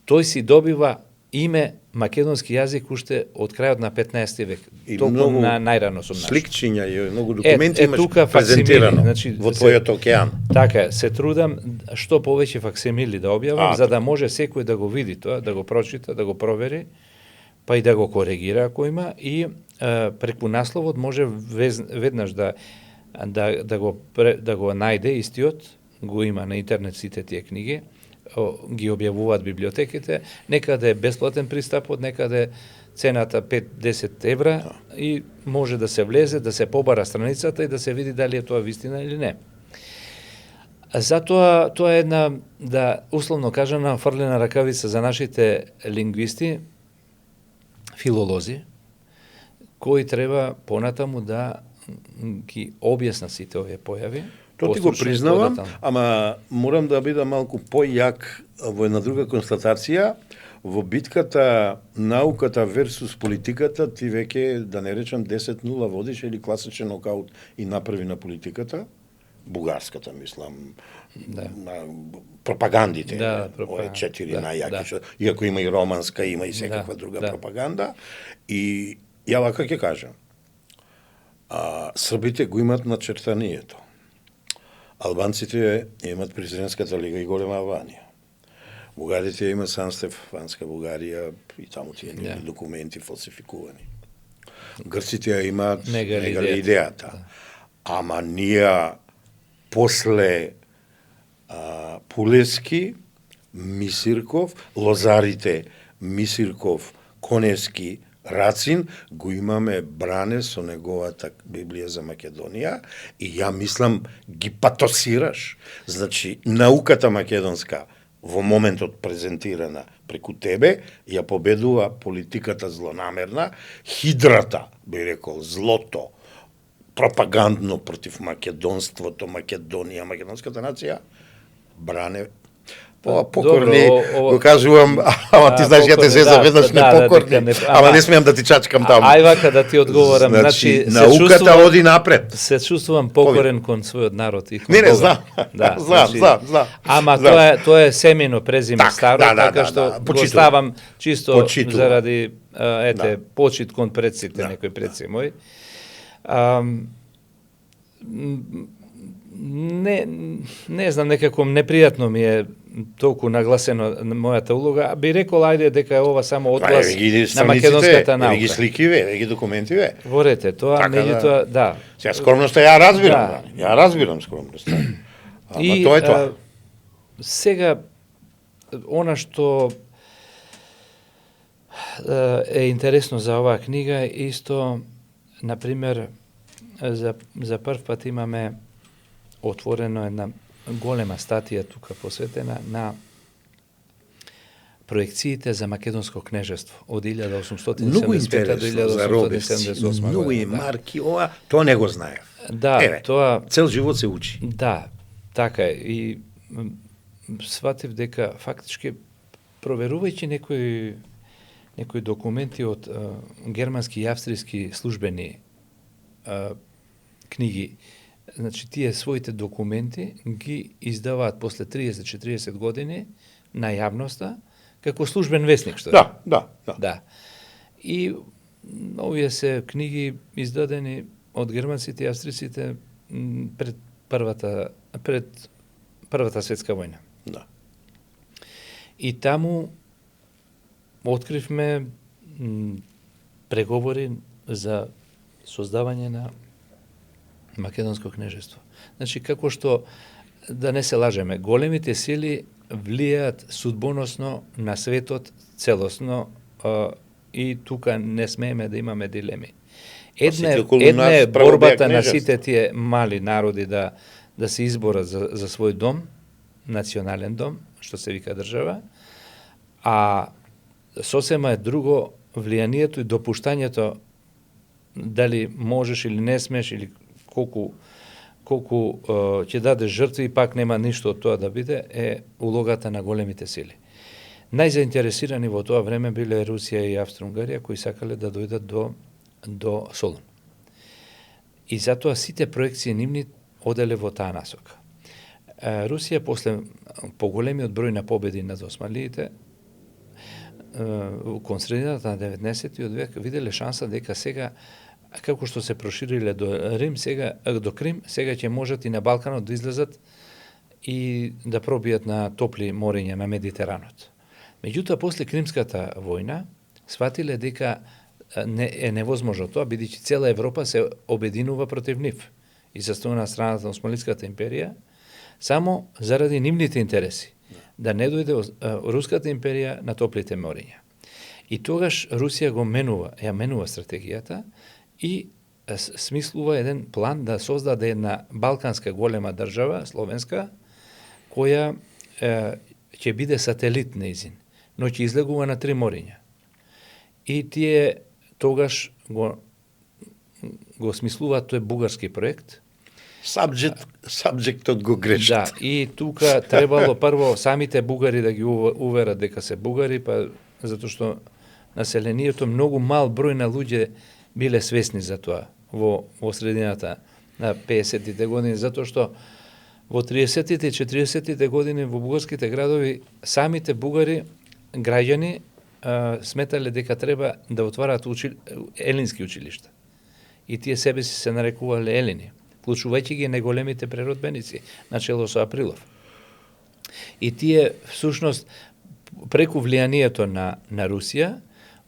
тој си добива име македонски јазик уште од крајот на 15 век, толку на најрано со наш. Сликчиња и многу документи имаш презентирано во твојот океан. Така, се трудам што повеќе факсимили да објавам, за да може секој да го види тоа, да го прочита, да го провери, па и да го коригира ако има, и преку насловот може веднаш да го најде истиот, го има на интернет сите тие книги, ги објавуваат библиотеките, некаде е бесплатен пристапот, некаде цената 5-10 евра и може да се влезе, да се побара страницата и да се види дали е тоа вистина или не. Затоа тоа е една, да условно кажана, фрлена ракавица за нашите лингвисти, филолози, кои треба понатаму да ги објаснат сите овие појави. Тоа ти го признавам, ама морам да бидам малку појак во една друга констатација. Во битката науката версус политиката, ти веќе, да не речам 10-0 водиш или класичен нокаут и направи на политиката, бугарската, мислам, на пропагандите, овие 4 најјаки, иако има и романска, има и секаква друга пропаганда. И ја вака ќе кажам, србите го имат начертанието. Албанците имат президентската лига и голема Албанија. Бугарите имат Сан Стефанска Бугарија и таму тие документи фалсификувани. Грците имаат негале идејата. Ама ние после Пулески, Мисирков, Лозарите, Мисирков, Коневски, Рацин, го имаме Бране со неговата Библија за Македонија и ја мислам ги патосираш. Значи, науката македонска во моментот презентирана преку тебе, ја победува политиката злонамерна, хидрата, би рекол, злото, пропагандно против македонството, Македонија, македонската нација, Бране покорни, го кажувам, ама ти знаеш, ја те се заведнаш непокорни, ама не смеам да ти чачкам таму. Ај вака да ти одговорам, значи науката оди напред. Се чувствувам покорен кон својот народ и кон Бога. Не, знам, знам. Ама тоа е семено презиме старо, така што го ставам чисто заради, почит кон предците, некои предци мои. Не знам, некако непријатно ми е толку нагласено мојата улога, би рекол ајде дека е ова само одглас на македонската наука. Ги сликиве, ги документиве. Ворете, тоа меѓутоа, да. Сега скромноста ја разбирам, ја разбирам скромноста. Ама тоа е тоа. Сега, она што е интересно за оваа книга, исто, например, за прв пат имаме отворено една голема статија тука посветена на проекциите за македонско кнежество од 1875 Многу до интересно за Роберт, 1878 многу и година. марки, ова, тоа не го знаев. Да, Еве, тоа цел живот се учи. да, така е. И сватив дека фактички проверувајќи некои документи од германски и австријски службени книги, значи тие своите документи ги издаваат после 30-40 години на јавноста како службен весник, што е. Да. Да. И овие се книги издадени од германците и австријците пред Првата светска војна. Да. И таму откривме преговори за создавање на македонско кнежество. Значи, како што, да не се лажеме, големите сили влијаат судбоносно на светот целосно и тука не смееме да имаме дилеми. Една е борбата на сите тие мали народи да се изборат за свој дом, национален дом, што се вика држава, а сосема е друго влијанието и допуштањето дали можеш или не смеш или колку ќе даде жртви и пак нема ништо од тоа да биде, е улогата на големите сили. Најзаинтересирани во тоа време биле Русија и Австро-Унгарија, кои сакале да дојдат до Солун. И затоа сите проекции нивни оделе во таа насока. Русија после поголемиот број на победи над османлиите кон средината на 19-тиот век виделе шанса дека сега, како што се прошириле до Рим, до Крим, сега ќе можат и на Балканот да излезат и да пробијат на топли мориња на Медитеранот. Меѓутоа, после Кримската војна, сватиле дека е невозможно тоа, бидејќи цела Европа се обединува против нив и застанува на страната на Османлиската империја, само заради нивните интереси, да не дојде Руската империја на топлите мориња. И тогаш Русија ја менува стратегијата и смислува еден план да создаде една балканска голема држава, словенска, која ќе биде сателит нејзин, но ќе излегува на 3 мориња. И тие тогаш го смислуваат, тој бугарски проект. Сабджектот го грешат. Да, и тука требало прво самите бугари да ги уверат дека се бугари, па затоа што населението, многу мал број на луѓе биле свесни за тоа во средината на 50-тите години, затоа што во 30-тите и 40-тите години во бугарските градови самите бугари, граѓани, сметале дека треба да отварат елински училишта. И тие себе си се нарекувале елини, вклучувајќи ги најголемите преродбеници, начело со Априлов. И тие, всушност, преку влијанието на Русија,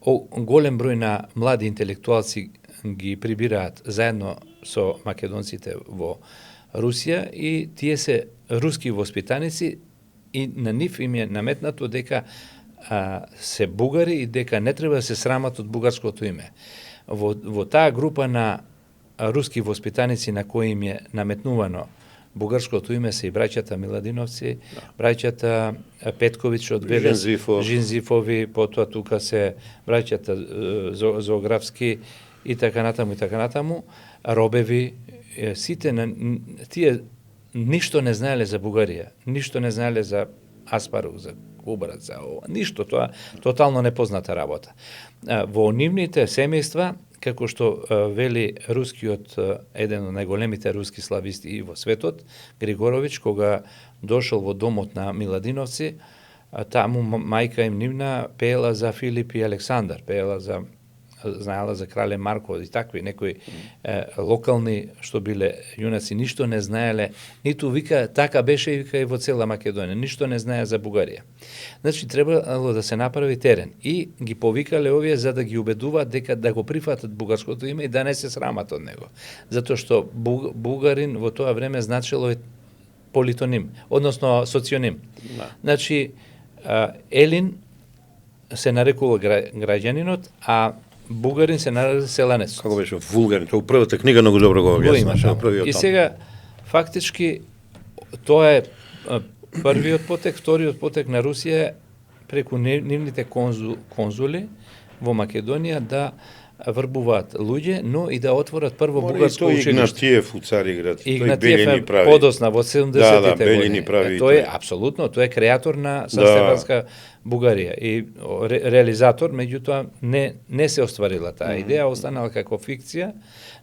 голем број на млади интелектуалци ги прибираат заедно со македонците во Русија и тие се руски воспитаници и на нив им е наметнато дека се бугари и дека не треба да се срамат од бугарското име. Во таа група на руски воспитаници на кои им е наметнувано бугарското име се и браќата Миладиновци, браќата Петковиќ од Велес, Жинзифови, потоа тука се браќата Зоографски и така натаму, Робеви, сите тие ништо не знаеле за Бугарија, ништо не знаеле за Аспарух, за Кубрат, за ова, ништо, тоа тотално непозната работа. Во нивните семејства, како што вели рускиот, еден од најголемите руски слависти и во светот, Григоровиќ, кога дошол во домот на Миладиновци, таму мајка им нивна пеела за Филип и Александар, знаела за крале Марко и такви некои локални што биле јунаци, ништо не знаеле, ниту вика, така беше и вика и во цела Македонија, ништо не знае за Бугарија. Значи, требало да се направи терен и ги повикале овие за да ги убедуваат дека да го прифатат бугарското име и да не се срамат од него. Затоа што бугарин во тоа време значело политоним, односно соционим. Значи, Елин се нарекува граѓанинот, а бугарин се нарекува селанец. Како беше вулгарин, тоа првата книга многу добро го објаснува. И сега фактички тоа е првиот потек, вториот потек на Русија преку нивните конзули во Македонија да врбуваат луѓе, но и да отворат прво бугарско училиште. Игнатиев у Цариград, тој Белини Белини прави. Подосна во 70-тите Белини години. прави Тој е апсолутно, тој е креатор на Санстефанска Бугарија и реализатор, меѓутоа не се остварила таа идеја, останала како фикција.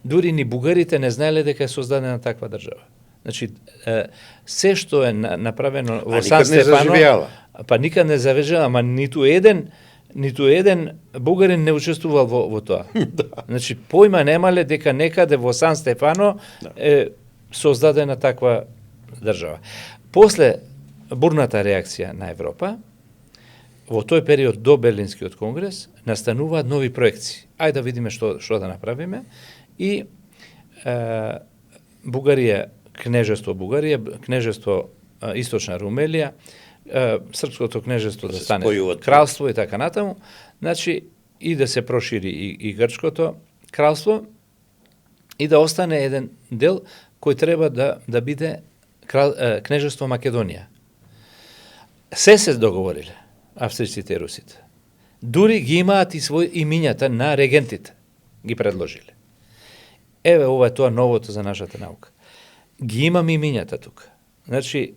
Дури ни бугарите не знаеле дека е создадена таква држава. Значи, се што е направено во Сан Стефано, па никад не завежала, ама ниту еден бугарин не учествувал во тоа. Значи, појма немале дека некаде во Сан Стефано е создадена таква држава. После бурната реакција на Европа, во тој период до Берлинскиот конгрес, настануваат нови проекции. Ајде да видиме што да направиме. И Бугарија, кнежество Бугарија, кнежество Источна Румелија, Српското кнежество да стане кралство и така натаму, значи и да се прошири и Грчкото кралство и да остане еден дел кој треба да биде кнежество Македонија. Се договориле австриците и русите. Дури ги имаат и свој имињата на регентите, ги предложиле. Еве ова е тоа новото за нашата наука. Ги имаме имињата тука. Значи,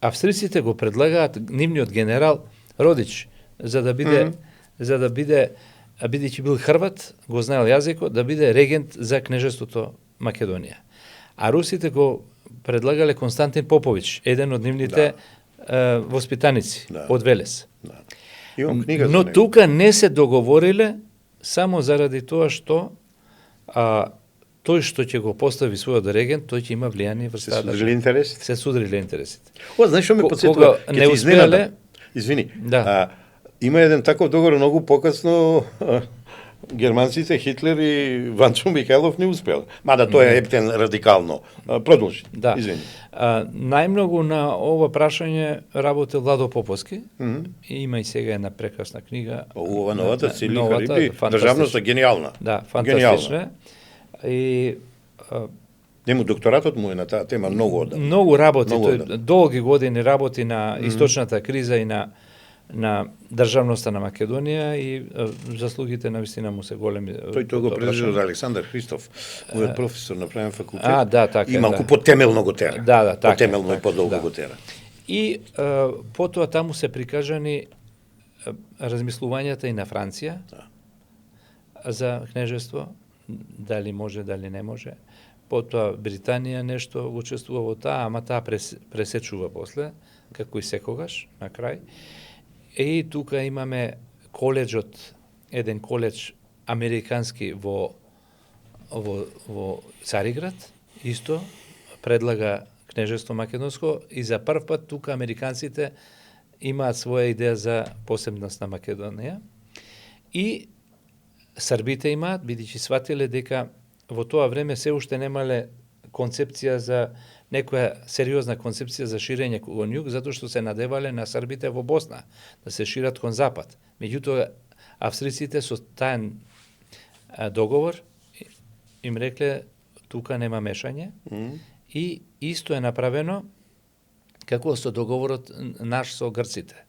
австриците го предлагаат нивниот генерал Родич, за да биде, бидејќи бил Хрват, го знаел јазикот, да биде регент за кнежеството Македонија. А русите го предлагале Константин Попович, еден од нивните воспитаници од Велес. Но тука не се договориле само заради тоа што тој што ќе го постави својот регент, тој ќе има влијание врз таа држава. Се судриле интересите. Знаеш што ме потсетува? Не успеале. Извини. Има еден таков договор многу покасно. Германците, Хитлер и Ванчо Михајлов не успеале. Мада тоа е ептен радикално. Продолжи. Извини. Најмногу на ова прашање работел Владо Поповски. И има и сега една прекрасна книга. Ова новата Цили Хариби, државноста гениална. Да, фантастична. И нему докторатот му е на таа тема многу одам. Многу работи, тој долги години работи на источната криза и на државноста на Македонија и заслугите на вистина му се големи. Тој го преживел за Александар Христов, мојот професор на правен факултет. Така. И малку потемелно го тера. Така. Потемелно и подолго го тера. И потоа таму се прикажани размислувањата и на Франција за кнежество, дали може, дали не може. Потоа Британија нешто учествува во таа, ама таа пресечува после, како и секогаш, на крај. И тука имаме коледжот, еден коледж американски во Цариград, исто предлага кнежество македонско и за прв пат тука американците имаат своја идеја за посебност на Македонија. И србите имаат, бидејќи сватиле дека во тоа време се уште немале концепција за некоја сериозна концепција за ширење кон југ, затоа што се надевале на србите во Босна, да се шират кон запад. Меѓутоа, австриците со таен договор им рекле тука нема мешање и исто е направено како со договорот наш со грците.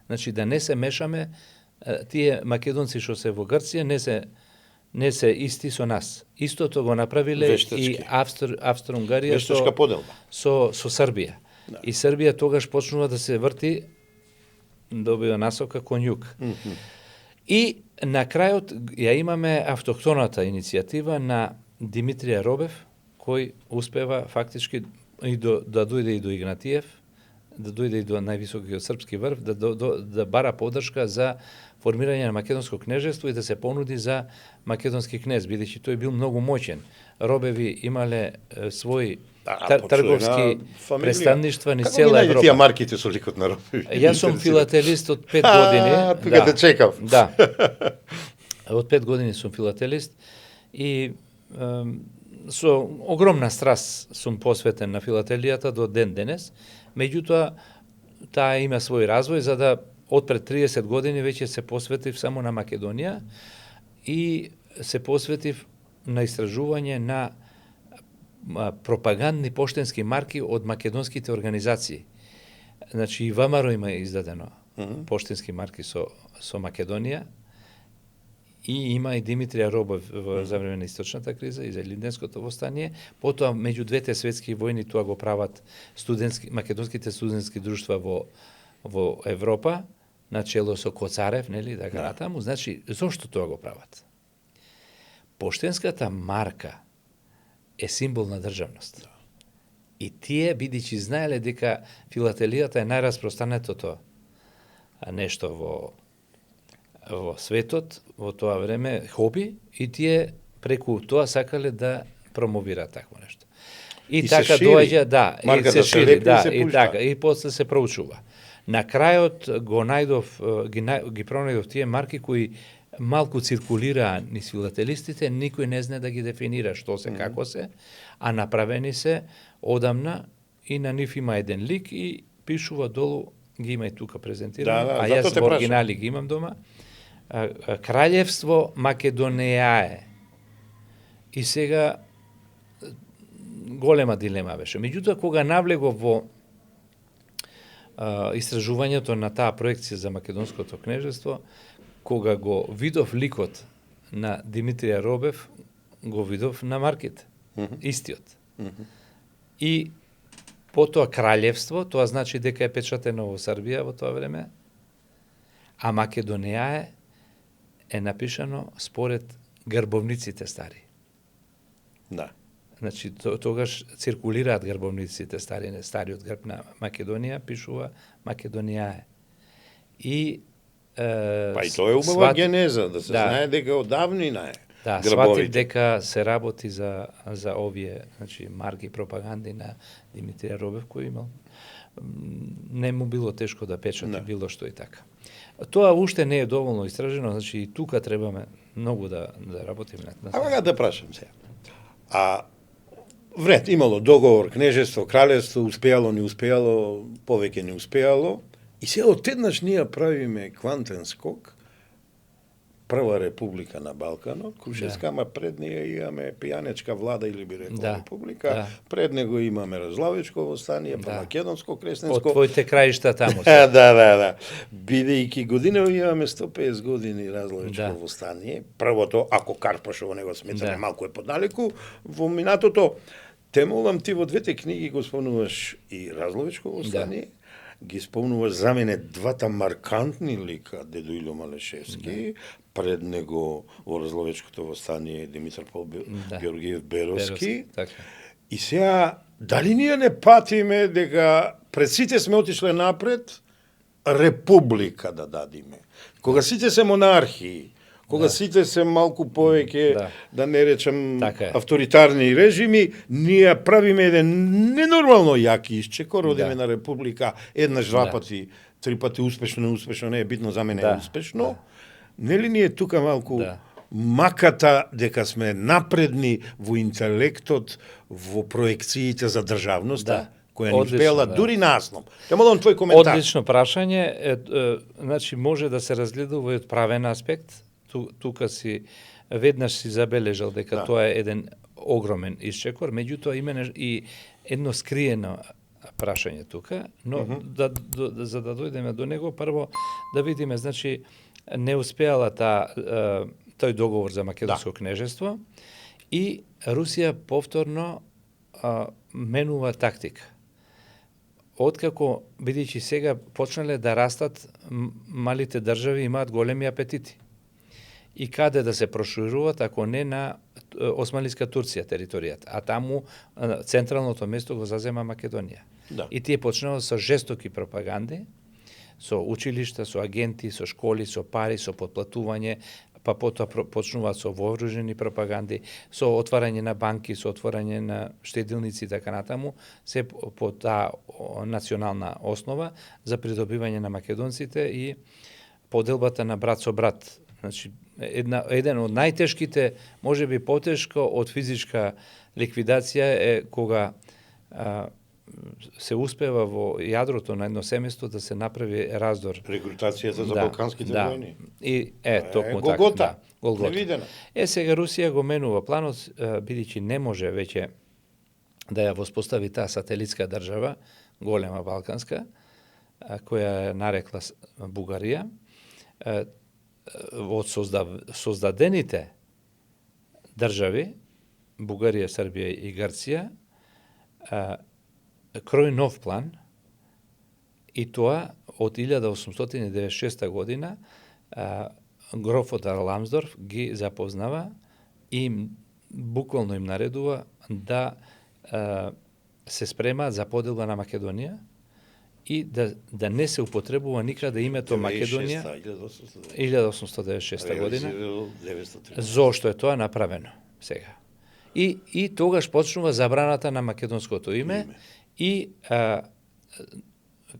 Значи да не се мешаме, тие македонци што се во Грција не се исти со нас. Истото го направиле и Австро-Унгарија со Србија. И Србија тогаш почнува да се врти, добива насока кон југ. И на крајот ја имаме автохтоната иницијатива на Димитрија Робев, кој успева фактички да дојде и до Игнатиев, да дојде и до највисокиот српски врв, да бара поддршка за формирање на македонско кнежество и да се понуди за македонски кнез, бидејќи тој бил многу моќен. Робеви имале своји трговски представништва низ цела Европа. Како тие марките со ликот на Робеви? Јас сум филателист од 5 години. Тука те чекав. Да. Од 5 години сум филателист и со огромна страст сум посветен на филателијата до ден денес. Меѓутоа, таа има свој развој, за да од пред 30 години веќе се посветив само на Македонија и се посветив на истражување на пропагандни поштенски марки од македонските организации. Значи и ВМРО има издадено поштински марки со Македонија, и има и Димитрија Робов во за време на источната криза и за Илинденското востание. Потоа меѓу двете светски војни тоа го прават македонските студентски друштва во Европа, начело со Коцарев, нели, да го натаму. Значи, зошто тоа го прават? Поштенската марка е символ на државност. И тие, бидејќи знаеле дека филателијата е најраспространетото нешто во светот, во тоа време, хоби, и тие преку тоа сакале да промовираат такво нешто. И така доаѓа, и се шири, и така, и после се проучува. На крајот го најдов, ги пронајдов тие марки кои малку циркулираа низ филателистите, никој не знае да ги дефинира што се, како се, а направени се одамна и на нив има еден лик и пишува долу, ги има и тука презентирано, а јас во оригинали ги имам дома, Краљевство Македонија. И сега голема дилема беше. Меѓутоа, кога навлегов во истражувањето на таа проекција за Македонското кнежество, кога го видов ликот на Димитрија Робев, го видов на марките. Истиот. И потоа Краљевство, тоа значи дека е печатено во Србија во тоа време, а Македонија е напишано според грбовниците стари. Да. Значи, тогаш циркулираат грбовниците стари, стариот грб на Македонија пишува Македонија. И па и тоа е убава генеза, да се знае дека одавнина е. Да, сватив дека се работи за овие, значи, марки пропаганди на Димитрија Робев, кој имал. Не му било тешко да печати било што и така. Тоа уште не е доволно истражено, значи и тука требаме многу да работиме на тоа. Ама да прашам се. Вред, имало договор, кнежество, кралевство, успеало, не успеало, повеќе не успеало, и се одеднаш ние правиме квантен скок, прва република на Балканот, Крушевска, ама пред неја имаме пијанечка влада, или би рекол република, пред него имаме Разлавичко востание, па Македонско кресенско. Од твоите краишта таму. Да. Бидејќи година имаме 150 години Разлавичко востание, првото, ако Карпаш во него сметаме малку е подналеку, во минатото, те молам ти во двете книги го спомнуваш и Разлавичко востание, ги спомнуваш за мене двата маркантни лика, дедо Илјо Малешевски, пред него во Разловечкото востание Димитар Пол Георгиев Беровски. И сега, дали ние не патиме дека пред сите сме отишле напред, република да дадиме. Кога сите се монархии, кога сите се малку повеќе, да не речем, авторитарни режими, ние правиме еден ненормално јак исчекор, одиме на република, еднаш, два пати, три пати успешно, неуспешно, не е битно, за мене е успешно. Нели ние тука малку маката дека сме напредни во интелектот, во проекциите за државноста, која не успела дури наслом. Ја молам твој коментар. Одлично прашање, значи може да се разгледува и од правен аспект. Тука си веднаш си забележал дека тоа е еден огромен исчекор, меѓутоа има и едно скриено прашање тука, но за да дојдеме до него, прво да видиме, значи, не успеала тој договор за Македонско кнежество и Русија повторно менува тактика. Откако, бидејќи сега почнале да растат, малите држави имаат големи апетити. И каде да се прошируваат, ако не на Османлиска Турција територијата, а таму централното место го зазема Македонија. И тие почнуваат со жестоки пропаганди, со училишта, со агенти, со школи, со пари, со подплатување, па потоа почнуваат со вооружени пропаганди, со отварање на банки, со отварање на штедилници и така натаму, се по таа национална основа за придобивање на македонците и поделбата на брат со брат. Значи, еден од најтешките, може би потешко од физичка ликвидација е кога се успева во јадрото на едно семејство да се направи раздор. Рекрутацијата за балканските војни. И токму така. Голгота. Невидена. Сега Русија го менува планот, бидејќи не може веќе да ја воспостави таа сателитска држава, голема балканска, која нарекла Бугарија, од создадените држави, Бугарија, Србија и Грција, крој нов план, и тоа од 1896 година грофот Ламсдорф ги запознава и буквално им наредува да се спремаат за поделба на Македонија и да не се употребува никаде името Македонија 1896 година. Зошто е тоа направено сега? И тогаш почнува забраната на македонското име и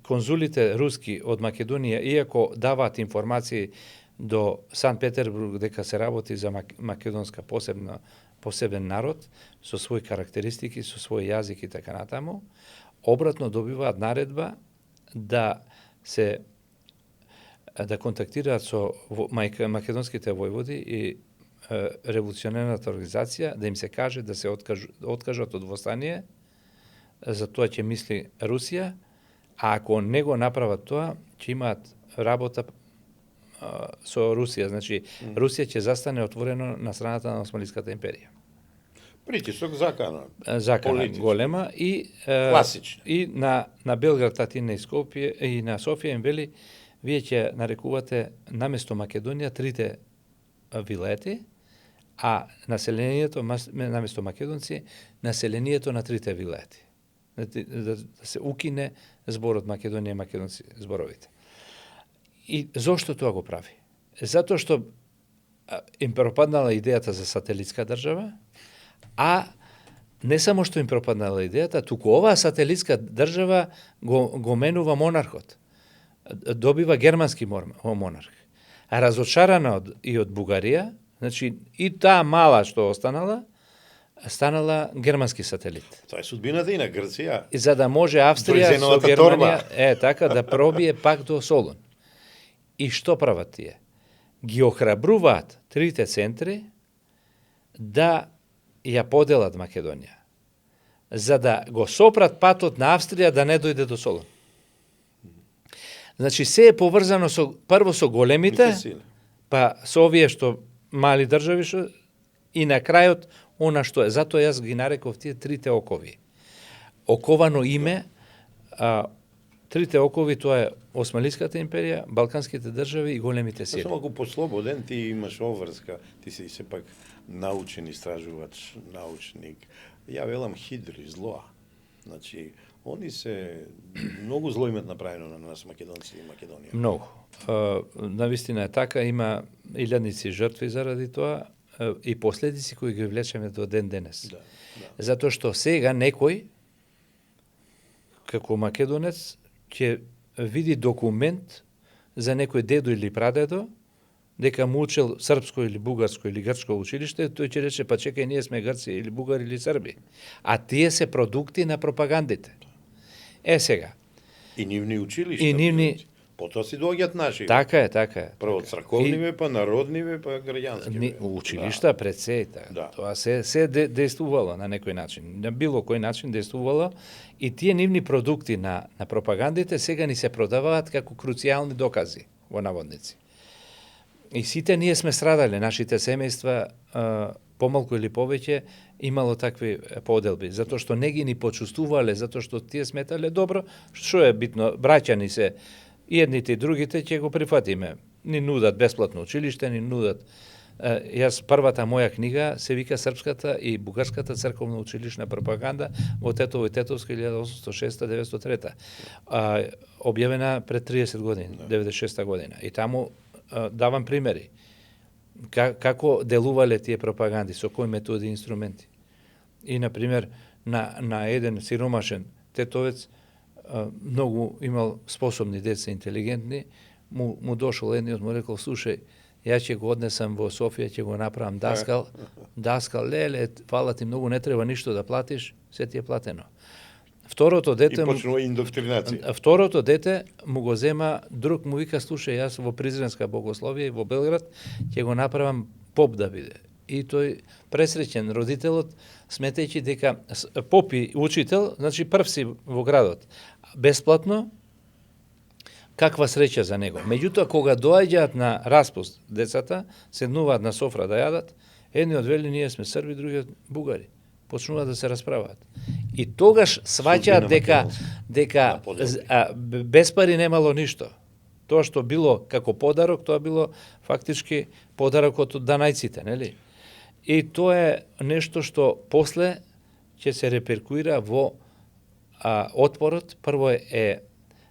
конзулите руски од Македонија, иако даваат информации до Санкт Петербург дека се работи за македонска посебен народ, со своји карактеристики, со свој јазик и така натаму, обратно добиваат наредба да контактираат со македонските војводи и револуционерната организација, да им се каже да се откажат од востание, за тоа ќе мисли Русија, а ако не го направат тоа, ќе имаат работа со Русија. Значи, Русија ќе застане отворено на страната на Османлиската империја. Притисок закана. Закана голема и класична. И на Белград, Атина и Скопје и на Софија им вели, вие ќе нарекувате наместо Македонија трите вилети, а населението наместо македонци, населението на трите вилети. Да се укине зборот Македонија и македонци зборовите. И зошто тоа го прави? Затоа што им пропаднала идејата за сателитска држава, а не само што им пропаднала идејата, туку оваа сателитска држава го менува монархот. Добива германски монарх. А разочарана и од Бугарија, значи и таа мала што останала, станала германски сателит. Тоа е судбината и на Грција. И за да може Австрија со Германија така да пробие пак до Солун. И што прават тие? Ги охрабруваат трите центри да ја поделат Македонија, за да го сопрат патот на Австрија да не дојде до Солун. Значи се е поврзано прво со големите, па со овие што мали држави што и на крајот она што е. Затоа јас ги нареков тие трите окови. Оковано име, трите окови тоа е Османлиската империја, Балканските држави и големите сили. Само ако послободен ти имаш обврска, ти си сепак научен истражувач, научник. Ја велам хидри, злоа. Значи, они се многу зло имат направено на нас македонци и Македонија. Многу. Навистина е така, има илјадници жртви заради тоа и последици кои ги влечеме до ден денес. Да. Затоа што сега некој како македонец ќе види документ за некој дедо или прадедо дека му учел српско или бугарско или грчко училиште, тој ќе рече па чекај, ние сме грци или бугари или срби. А тие се продукти на пропагандите. Сега. И нивни училишта. И нивни потоа си доаѓаат наши. Така е. Прво црковниве, па народниве, па граѓански. Училишта пред се, тоа се действувало на некој начин. На било кој начин действувало и тие нивни продукти на пропагандите сега ни се продаваат како круцијални докази, во наводници. И сите ние сме страдале, нашите семејства помалку или повеќе имало такви поделби, затоа што не ги ни почувствувале, затоа што тие сметале добро, што е битно, браќани се, и едните и другите ќе го прифатиме. Ни нудат бесплатно училиште, ни нудат. Јас првата моја книга се вика Српската и бугарската црковна училишна пропаганда во Тетово и Тетовска 1806-1903. Објавена пред 30 години, 96 година. И таму давам примери. Како делувале тие пропаганди, со кои методи и инструменти. И, например, на еден сиромашен тетовец, многу имал способни деца, интелигентни, му дошол едниот, му рекол, слушај, ја ќе го однесам во Софија, ќе го направам даскал, леле, фала ти многу, не треба ништо да платиш, се ти е платено. Второто дете... И почнува индоктринација. Второто дете му го зема, друг му вика, слушај, јас во Призренска богословија и во Белград ќе го направам поп да биде. И тој пресреќен родителот, сметајќи дека поп и учител, значи прв си во градот. Бесплатно, каква среќа за него. Меѓутоа, кога доаѓаат на распуст децата, седнуваат на софра да јадат, едни од вели ние сме срби, други бугари. Почнуваат да се расправаат. И тогаш сваќаат дека без пари немало ништо. Тоа што било како подарок, тоа било фактички подарокот од данајците, нели? И тоа е нешто што после ќе се реперкуира во отпорот. Прво е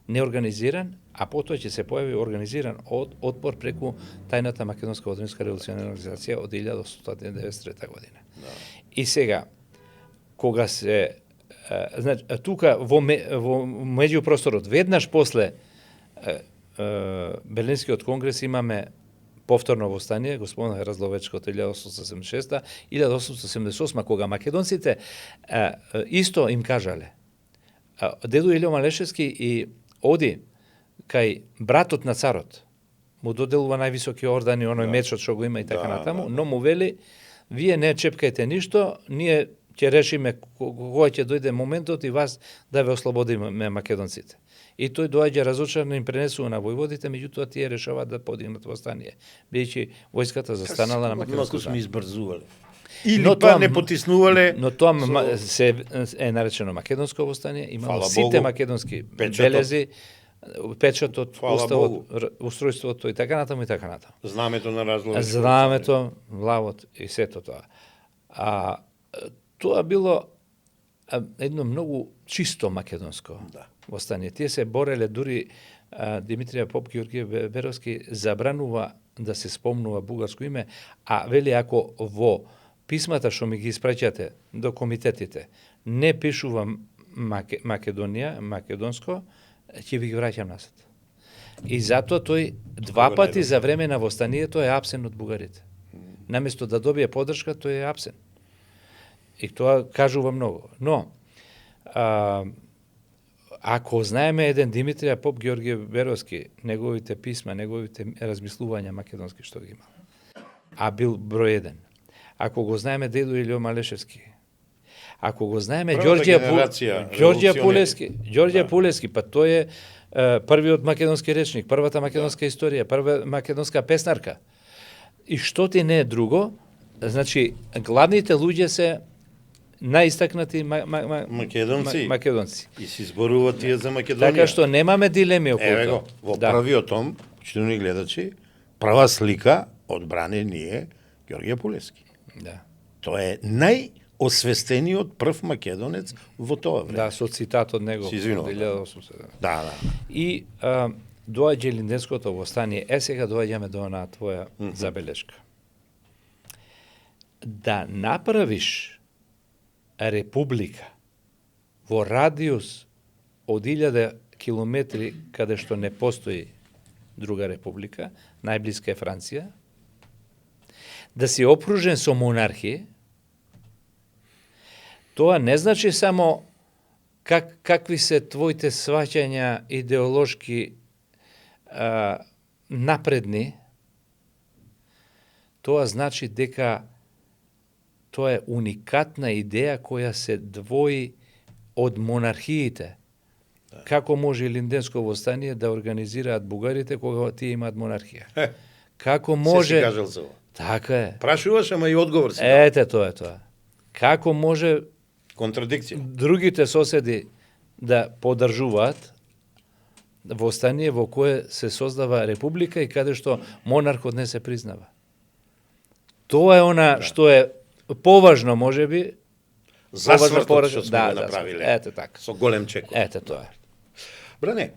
неорганизиран, а потоа ќе се појави организиран отпор преку тајната македонска одринска револуционарна организација од 1893 година. Да. И сега, кога се значи тука во меѓупросторот веднаш после Берлинскиот конгрес имаме повторно востание, господина Разловечко од 1876 1878 кога македонците исто им кажале. Дедо Илио Малешевски и оди кај братот на царот, му доделува највисоки ордани, оној мечот што го има и така натаму, но му вели, вие не чепкајте ништо, ние ќе решиме кога ќе дојде моментот и вас да ве ослободиме македонците. И тој доаѓа разочаран и им пренесува на војводите, меѓутоа тие решаваат да подигнат востание, бидејќи војската застанала на македонската страна. Сме избрзувале. Или па не потиснувале. Но тоа се е наречено македонско востание, имало сите македонски белези, печатот, уставот, устројството и така натаму и така натаму. Знамето на Разловечко. Знамето, главот и сето тоа. Тоа било едно многу чисто македонско востание. Тие се бореле, дури Димитрија Поп Георгиев Беровски забранува да се спомнува бугарско име, а вели ако во писмата што ми ги испраќате до комитетите не пишува Македонија, македонско, ќе ви ги враќам назад. И затоа тој два пати за време на востанието е апсен од бугарите. Наместо да добие поддршка, тој е апсен. И тоа кажува многу. Но, ако знаеме еден Димитрија Поп Георгиев Беровски, неговите писма, неговите размислувања македонски што ги имал, а бил број еден. Ако го знаеме дедо Илио Малешевски, ако го знаеме Ѓорѓе Пулевски, па тој е првиот македонски речник, првата македонска историја, прва македонска песнарка. И што ти не е друго, значи главните луѓе се најистакнати македонци. И се зборуваат тие за Македонија. Така што немаме дилеми околу тоа. Ево, во првиот том, читани гледачи, прва слика одбране ние Ѓорѓе Пулевски. Да. Тоа е најосвестениот прв македонец во тоа време. Да, со цитат од него. Да. И доаѓа Линденското востание. Сега доаѓаме до онаа твоја забелешка. Да направиш република во радиус од 1000 километри каде што не постои друга република, најблиска е Франција, да си опружен со монархија, тоа не значи само какви се твоите сваќања идеолошки напредни, тоа значи дека тоа е уникатна идеја која се двои од монархиите. Како може Линденско востание да организираат бугарите кога тие имаат монархија? Како може? Се си кажал за ова. Така е. Прашуваш, ама и одговор си. Ете, тоа е тоа. Како може контрадикција другите соседи да поддржуваат востание во кое се создава република и каде што монархот не се признава? Тоа е она што е поважно, можеби, засвртот што сме го направиле. Ете така. Со голем чекор. Ете тоа. Бране,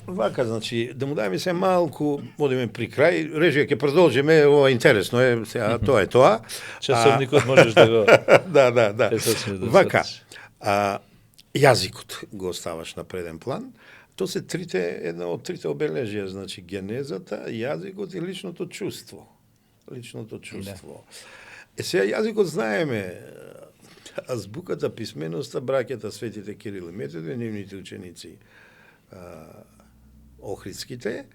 вака, значи, да му дајме се малку, одиме при крај, режија ќе продолжиме, ова интересно е, сега тоа е тоа. Часовникот можеш да го... Да. Вака, јазикот го оставаш на преден план, тоа се една од трите обележија, значи генезата, јазикот и личното чувство. Сега јазикот знаеме, азбуката, писменоста, браќата светите Кирил и Методи, нивните ученици Охридските,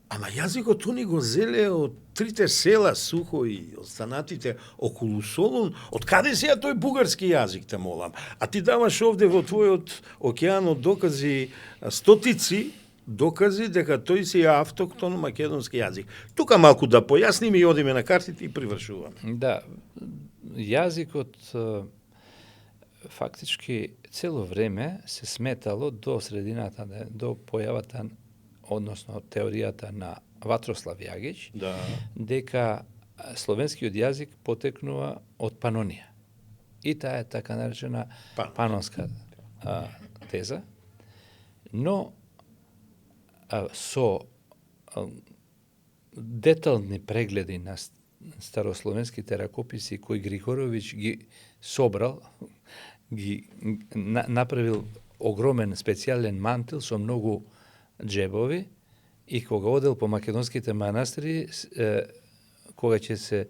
ама јазикот они го зеле од трите села Сухој, останатите околу Солун. Од каде сега тој бугарски јазик, те молам? А ти даваш овде во твојот океан од докази стотици докази дека тој си е автоктон македонски јазик. Тука малку да појасниме и одиме на картите и привршуваме. Да, јазикот фактички цело време се сметало до средината, до појавата, односно теоријата на Ватрослав Јагич, Да. дека словенскиот јазик потекнува од Панонија. И таа е така наречена панонска теза. Но со детални прегледи на старословенските ракописи кои Григоровиќ ги собрал, ги направил огромен специјален мантил со многу џебови и кога одел по македонските манастири, кога ќе се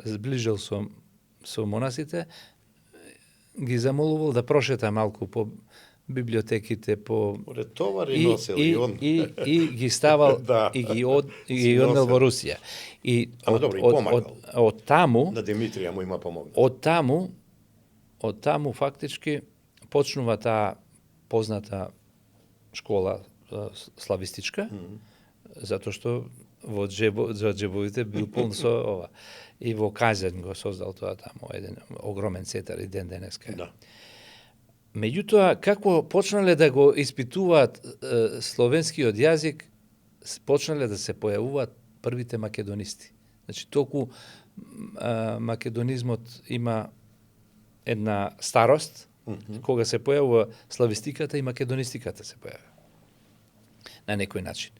зближил со монасите, ги замолувал да прошета малку по библиотеките, по товари носел и он и ги ставал да. и ги однел во Русија. И од таму на Димитрија му има помогнал. Од таму фактички почнува таа позната школа славистичка, затоа што во џебовите бил полн со ова. И во Казен го создал тоа таму, еден огромен центар и ден денеска. Да. Меѓутоа, како почнале да го испитуваат словенскиот јазик, почнале да се појавуваат првите македонисти. Значи, толку македонизмот има една старост, кога се појавува славистиката и македонистиката се појавува. На некој начин.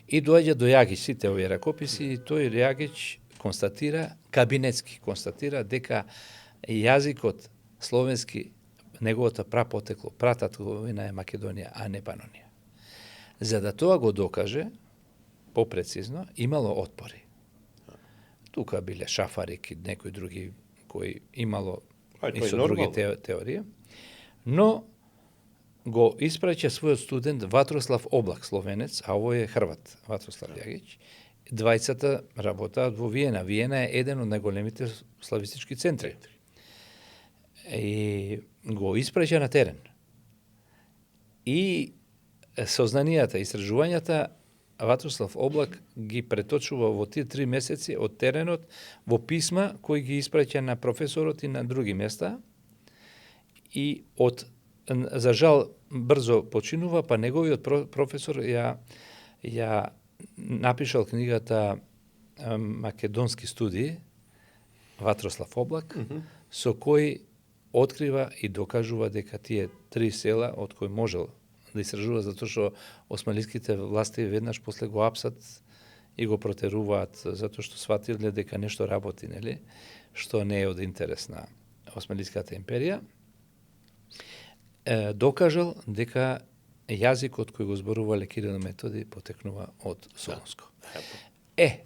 И доаѓа до Јагич, сите овие ракописи, и тој Јагич констатира, кабинетски констатира, дека јазикот словенски, неговото прапотекло, прататковина е Македонија, а не Панонија. За да тоа го докаже, попрецизно, имало отпори. Тука биле Шафарик и некои други кои имало и со други теории, но го испраќа својот студент Ватрослав Облак, словенец, а овој е Хрват, Ватрослав Јагич. Двајцата работаат во Виена. Виена е еден од најголемите славистички центри. И го испраќа на терен. И сознанијата, истражувањата Ватрослав Облак ги преточува во тие 3 месеци од теренот во писма кои ги испраќа на професорот и на други места. И за жал брзо починува, па неговиот професор ја напишал книгата Македонски студии, Ватрослав Облак, со кој открива и докажува дека тие 3 села од кои можел да истражува, затоа што османлиските власти веднаш после го апсат и го протеруваат, затоа што сватиле дека нешто работи, нели, што не е од интерес на Османлиската империја, докажал дека јазикот кој го зборувале Кирил и Методи потекнува од Солунско.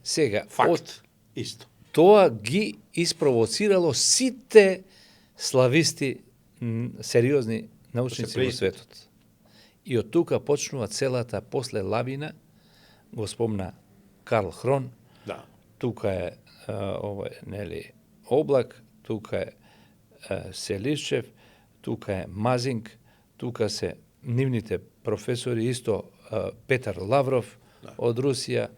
Сега, факт, исто. Тоа ги испровоцирало сите слависти, сериозни научници во светот. И од тука почнува целата после лавина, го спомна Карл Хрон, да. Тука е нели Облак, тука е Селишчев, тука е Мазинг, тука се нивните професори, исто Петар Лавров од Русија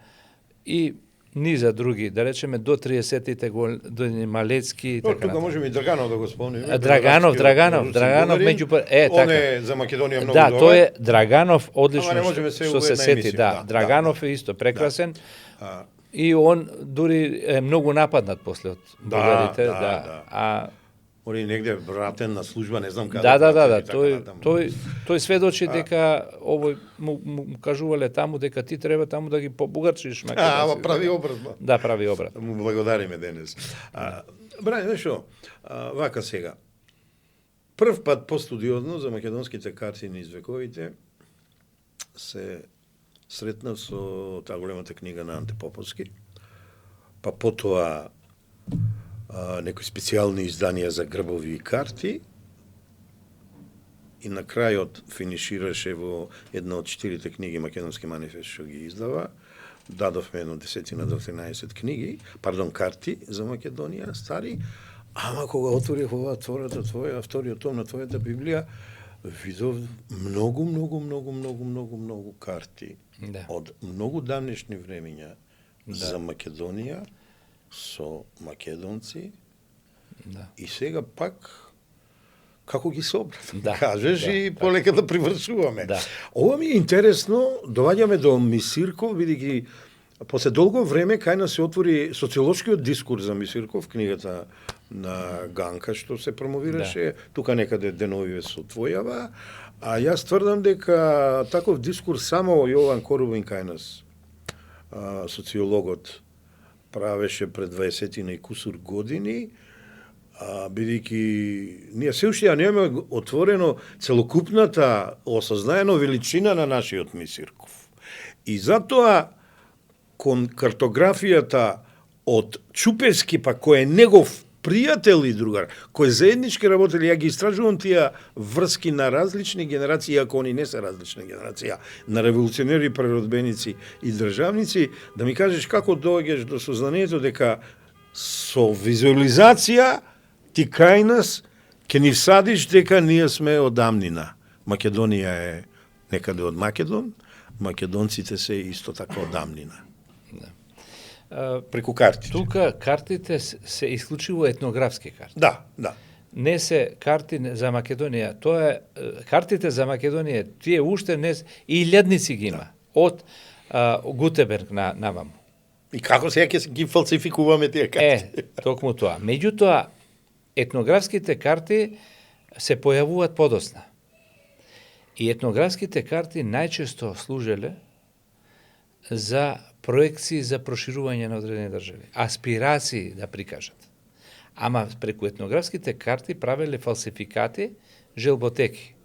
и низа други, да речеме до 30-тите години Малецки и така. Тука можеме и Драганов да го спомниме. Драганов меѓу така. Он е за Македонија многу добар. Да, тој е Драганов, одлично што се сети, да. Драганов е исто прекрасен. И он дури е многу нападнат после од бугарите, а он е негде вратен на служба, не знам каде. Да, тој сведочи дека овој му кажувале таму дека ти треба таму да ги побугарчиш македонци. Прави обрат. Да, прави обрат. Му благодариме денес. Бране, нешто, вака сега. Прв пат постудиозно за македонските карти низ вековите се сретнав со таа големата книга на Анте Поповски, па потоа некои специјални изданија за грбови и карти и на крајот финишираше во една од 4 книги Македонски манифест што ги издава. Дадовме едно 10 до 13 книги, карти за Македонија, стари, ама кога отворих вториот том на твојата Библија, видов многу карти Да. од многу давнешни времења за Македонија со македонци Да. и сега пак како ги собрав. Да, Кажеш да, и полека да привршуваме. Да. Ова ми е интересно, доаѓаме до Мисирков, бидејќи после долго време кај нас се отвори социолошкиот дискурс за Мисирков, книгата на Ганка што се промовираше, тука некаде деновиве со твојава, а јас тврдам дека таков дискурс само Јован Корубин кај нас, социологот, правеше пред 20 и кусур години, бидејќи ние се уште ја немаме отворено целокупната осознаено величина на нашиот Мисирков. И затоа кон картографијата од Чупевски, па кој е негов пријател и другар, кој заеднички работели, ја ги истражувам тие врски на различни генерации, иако они не се различна генерација, на револуционери, преродбеници и државници, да ми кажеш како доаѓаш до сознанието дека со визуализација ти кај нас ќе ни всадиш дека ние сме од дамнина. Македонија е некаде од Македон, македонците се исто така од дамнина. Преку картите. Тука картите се исклучиво етнографски карти. Да, да. Не се карти за Македонија. Тоа е картите за Македонија, тие уште не и илјадници ги има од Гутеберг наваму. И како сега ќе ги фалсификуваме тие карти? Токму тоа. Меѓутоа етнографските карти се појавуваат подосна. И етнографските карти најчесто служеле за проекции за проширување на одредени држави, аспирации да прикажат. Ама преку етнографските карти правеле фалсификати, желботеки,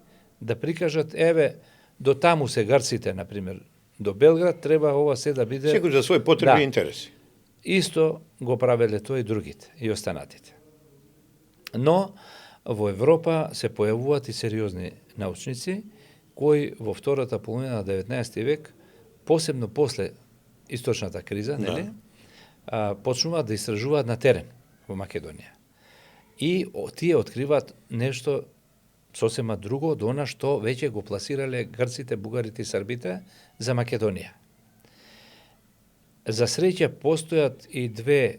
да прикажат, еве, до таму се грците, например, до Белград, треба ова се да биде... Секој за свој потреби и интереси. Исто го правеле тоа и другите, и останатите. Но, во Европа се појавуваат и сериозни научници, кои во втората половина на 19 век, посебно после источната криза, нели, почнуваат да истражуваат на терен во Македонија. И тие откриваат нешто сосема друго од она што веќе го пласирале грците, бугарите и србите за Македонија. За среќа постојат и две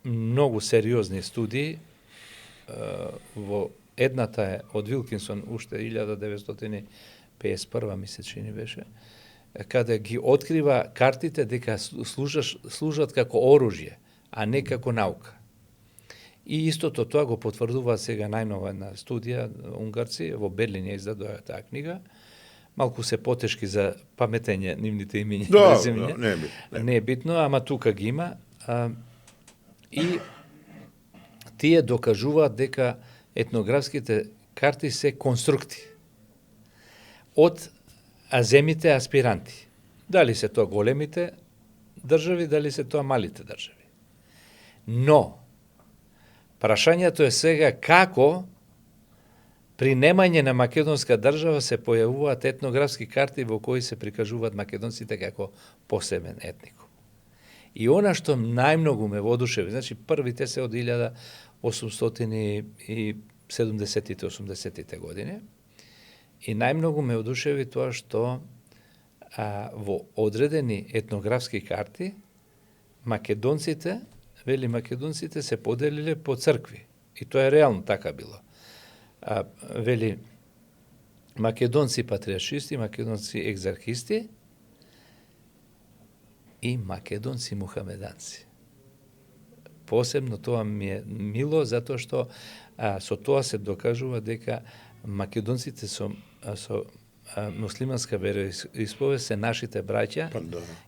многу сериозни студии. Во едната е од Вилкинсон уште 1951 ми се чини беше, каде ги открива картите дека служат како оружје, а не како наука. И истото тоа го потврдува сега најнова една студија, унгарци, во Берлин ја издадоа таа книга, малку се потешки за паметење нивните имиња. Да, не е битно, ама тука ги има. И тие докажуваат дека етнографските карти се конструкти од земите аспиранти. Дали се тоа големите држави, дали се тоа малите држави. Но, прашањето е сега како при немање на македонска држава се појавуваат етнографски карти во кои се прикажуваат македонците како посебен етникум. И она што најмногу ме воодушеви, значи првите се од 1870-тите, 80-тите години, и најмногу ме одушеви тоа што во одредени етнографски карти македонците, вели македонците се поделиле по цркви. И тоа е реално така било. Вели македонци патриаршисти, македонци екзархисти и македонци мухамеданци. Посебно тоа ми е мило, затоа што со тоа се докажува дека македонците со муслиманска вероисповест се нашите браќа,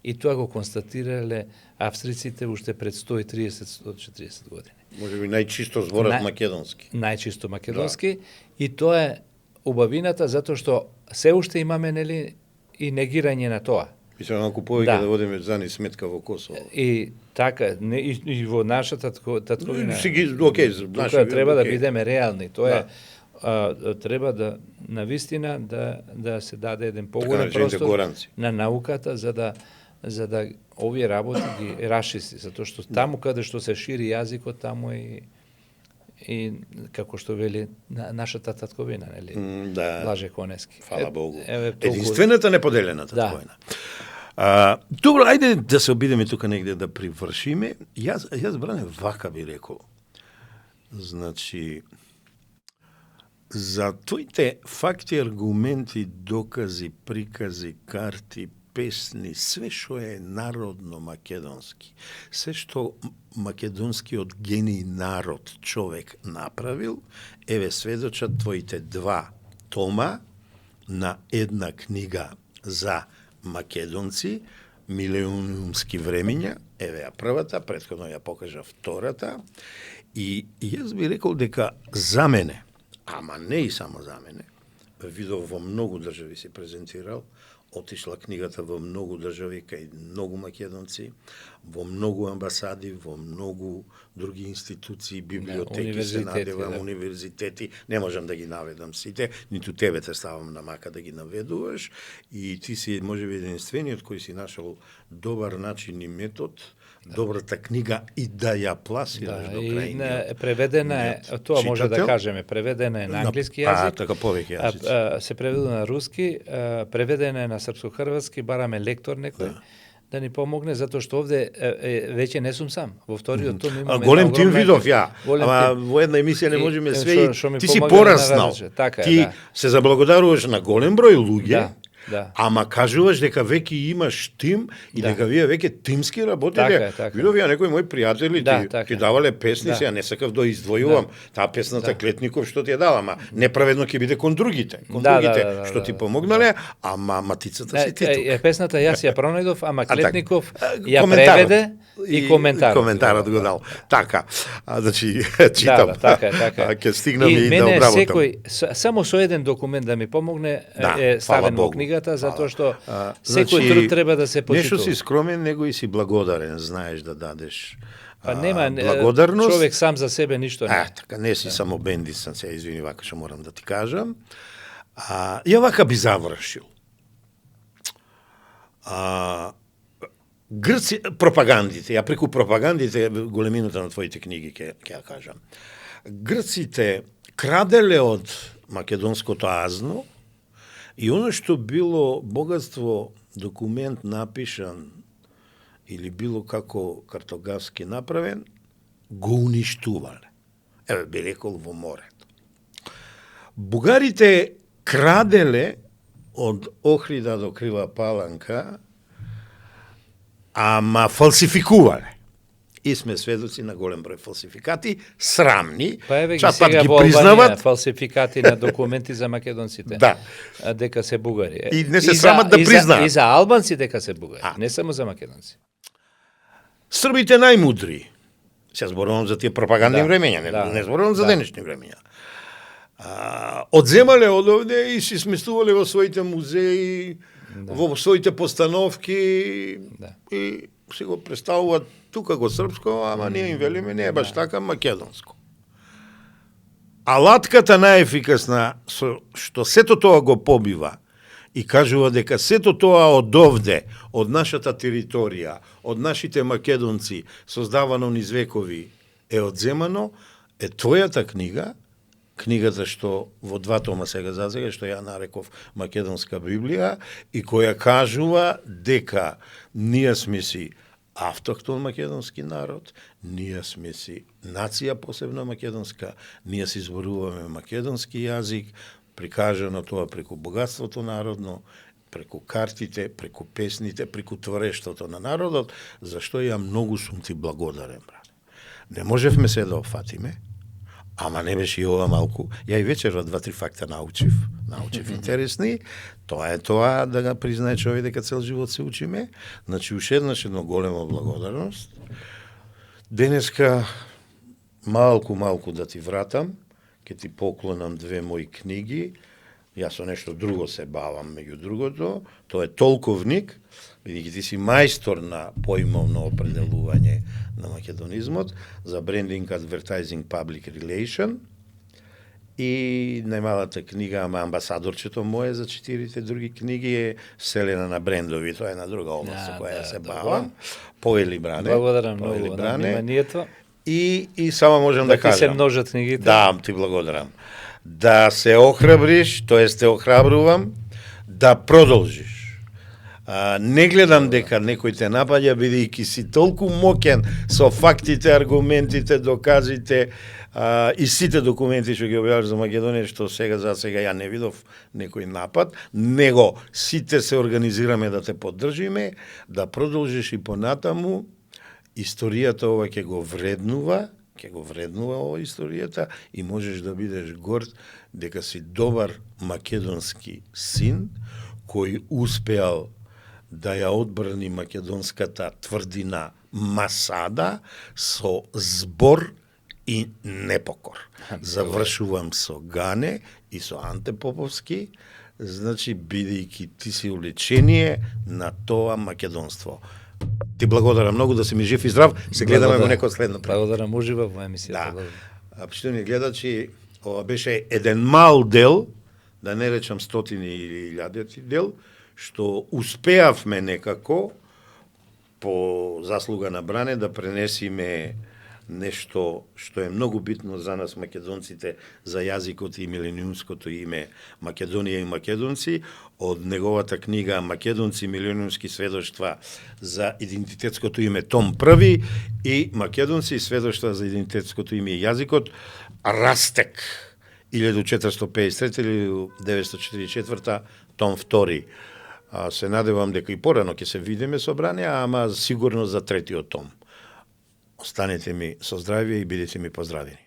и тоа го констатирале австриците уште пред 130-140 години. Може би најчисто зборат македонски. Најчисто македонски, и тоа е убавината, затоа што се уште имаме, нели, и негирање на тоа. Мислам, малку повеќе да водиме зани сметка во Косово. И така, и во нашата татковина. Тука треба да бидеме реални. Тоа е треба да навистина да се даде еден поголем простор на науката за да овие работи ги расчисти, затоа што таму каде што се шири јазикот, таму и како што вели нашата татковина, нели? Да. Блаже Конески. Фала Богу. Толку... Единствената неподелена татковина. Добро, ајде да се обидеме тука негде да привршиме. Јас Бране вака би рекол. Значи, за твоите факти, аргументи, докази, прикази, карти, песни, све што е народно македонски, се што македонскиот гений народ човек направил, еве сведочат твоите 2 тома на една книга за македонци, милениумски времиња, еве ја првата, претходно ја покажа втората, и јас би рекол дека за мене, ама не и само за мене, видов во многу држави се презентирал, отишла книгата во многу држави, кај многу македонци, во многу амбасади, во многу други институции, библиотеки се надевам, универзитети, не можам да ги наведам сите, ниту тебе те ставам на мака да ги наведуваш, и ти си можеби единствениот кој си нашол добар начин и метод, добрата книга и да ја пласираш до крајниот. Преведена е, тоа може да кажеме, преведена е на англиски јазик. Така повеќе јазици. Се преведува на руски, преведена е на српско-хрватски, бараме лектор некој. Да ни помогне, затоа што овде веќе не сум сам. Во вториот том имаме голем тим видов ја. Ама во една емисија не можеме све. Ти си пораснал. Ти се заблагодаруваш на голем број луѓе. Да. Ама кажуваш дека веќе имаш тим и дека вие веќе тимски работеле. Видов ја некои мои пријатели ти давале песни, сега не сакав да издвојувам таа песната Клетников што ти ја дала, ама неправедно ќе биде кон другите, што ти помогнале, ама матицата си ти тука. Песната јас ја пронајдов, ама Клетников ја преведе и коментарот го дал. Така. Значи читам. Така. Ќе стигнам и да обработам. Секој само со еден документ да ми помогне е ставен во книга, затоа што секој труд треба да се почитува. Нешто си скромен, него и си благодарен, знаеш да дадеш нема благодарност. Човек сам за себе ништо не. Така, не си само бендисан, се извини вака што морам да ти кажам. Ја вака би завршил. Грци, пропагандите, ја преку пропагандите, големината на твоите книги ќе ја кажам. Грците краделе од македонското азно, и оно што било богатство, документ напишан или било како картографски направен, го уништувале. Еве би рекол во морето. Бугарите краделе од Охрида до Крива Паланка, ама фалсификувале. И сме сведоци на голем број фалсификати, срамни, па еве ги сега ги во признават фалсификати на документи за македонците. Да. Дека се бугари. И не се срамат да признаат. И за албанци дека се бугари, не само за македонци. Србите најмудри. Се зборувам за тие пропагандни времења, не зборувам за денешни времења. Одземале од овде и си сместувале во своите музеи, во своите постановки и си го представуваат тука го српско, ама ние им велиме, не е баш така македонско. Алатката најефикасна што сето тоа го побива и кажува дека сето тоа од овде, од нашата територија, од нашите македонци, создавано низ векови, е одземано, е твојата книга, книгата што во 2 тома сега зазега, што ја нареков Македонска Библија, и која кажува дека ние сме си автохтон македонски народ, ние сме си нација посебна македонска, ние си зборуваме македонски јазик, прикажано тоа преку богатството народно, преку картите, преку песните, преку творештвото на народот, зашто ја многу сум ти благодарен, брат. Не можевме се да опфатиме, ама не беше и ова малку. Ја и вечерва 2-3 факта научив интересни. Тоа е тоа да го признае човек дека цел живот се учиме. Значи, уште едно голема благодарност. Денеска малку да ти вратам, ќе ти поклонам 2 мои книги. Јас со нешто друго се бавам, меѓу другото. Тоа е толковник, бидејќи ти си мајстор на поимовно определување на македонизмот, за брендинг, advertising, public relation, и најмалата книга, ама амбасадорчето мое за 4 други книги е Вселена на брендови, тоа е на друга област со која се бавам. Повели Бране. Благодарам многу на вниманието. И само можам да Ти се кажам. множат книгите. Да, ти благодарам. Да се охрабриш, тоест те охрабрувам, да продолжиш. Не гледам дека некој те напаѓа, бидејќи си толку моќен со фактите, аргументите, доказите и сите документи што ги објаваш за Македонија, што за сега ја не видов некој напад, него сите се организираме да те поддржиме, да продолжиш и понатаму. Историјата ова ќе го вреднува ова историјата и можеш да бидеш горд дека си добар македонски син кој успеал да ја одбрани македонската тврдина Масада со збор и непокор. Завршувам со Гане и со Анте Поповски, значи бидејќи ти си уличение на тоа македонство. Ти благодарам многу, да си ми жив и здрав. Се гледаме во некој следно пред. Благодарам ужива во емисијата. Да. Почитувани гледачи, ова беше еден мал дел, да не речам стотини или илјадици дел, што успеавме некако по заслуга на Бране да пренесиме нешто што е многу битно за нас македонците, за јазикот и милениумското име Македонија и македонци, од неговата книга Македонци милениумски сведоштва за идентитетското име том 1 и Македонци и сведоштва за идентитетското име и јазикот Растек 1453-1944 том 2. Се надевам дека и порано ќе се видиме со Бране, ама сигурно за третиот том. Останете ми со здравје и бидете ми поздравени.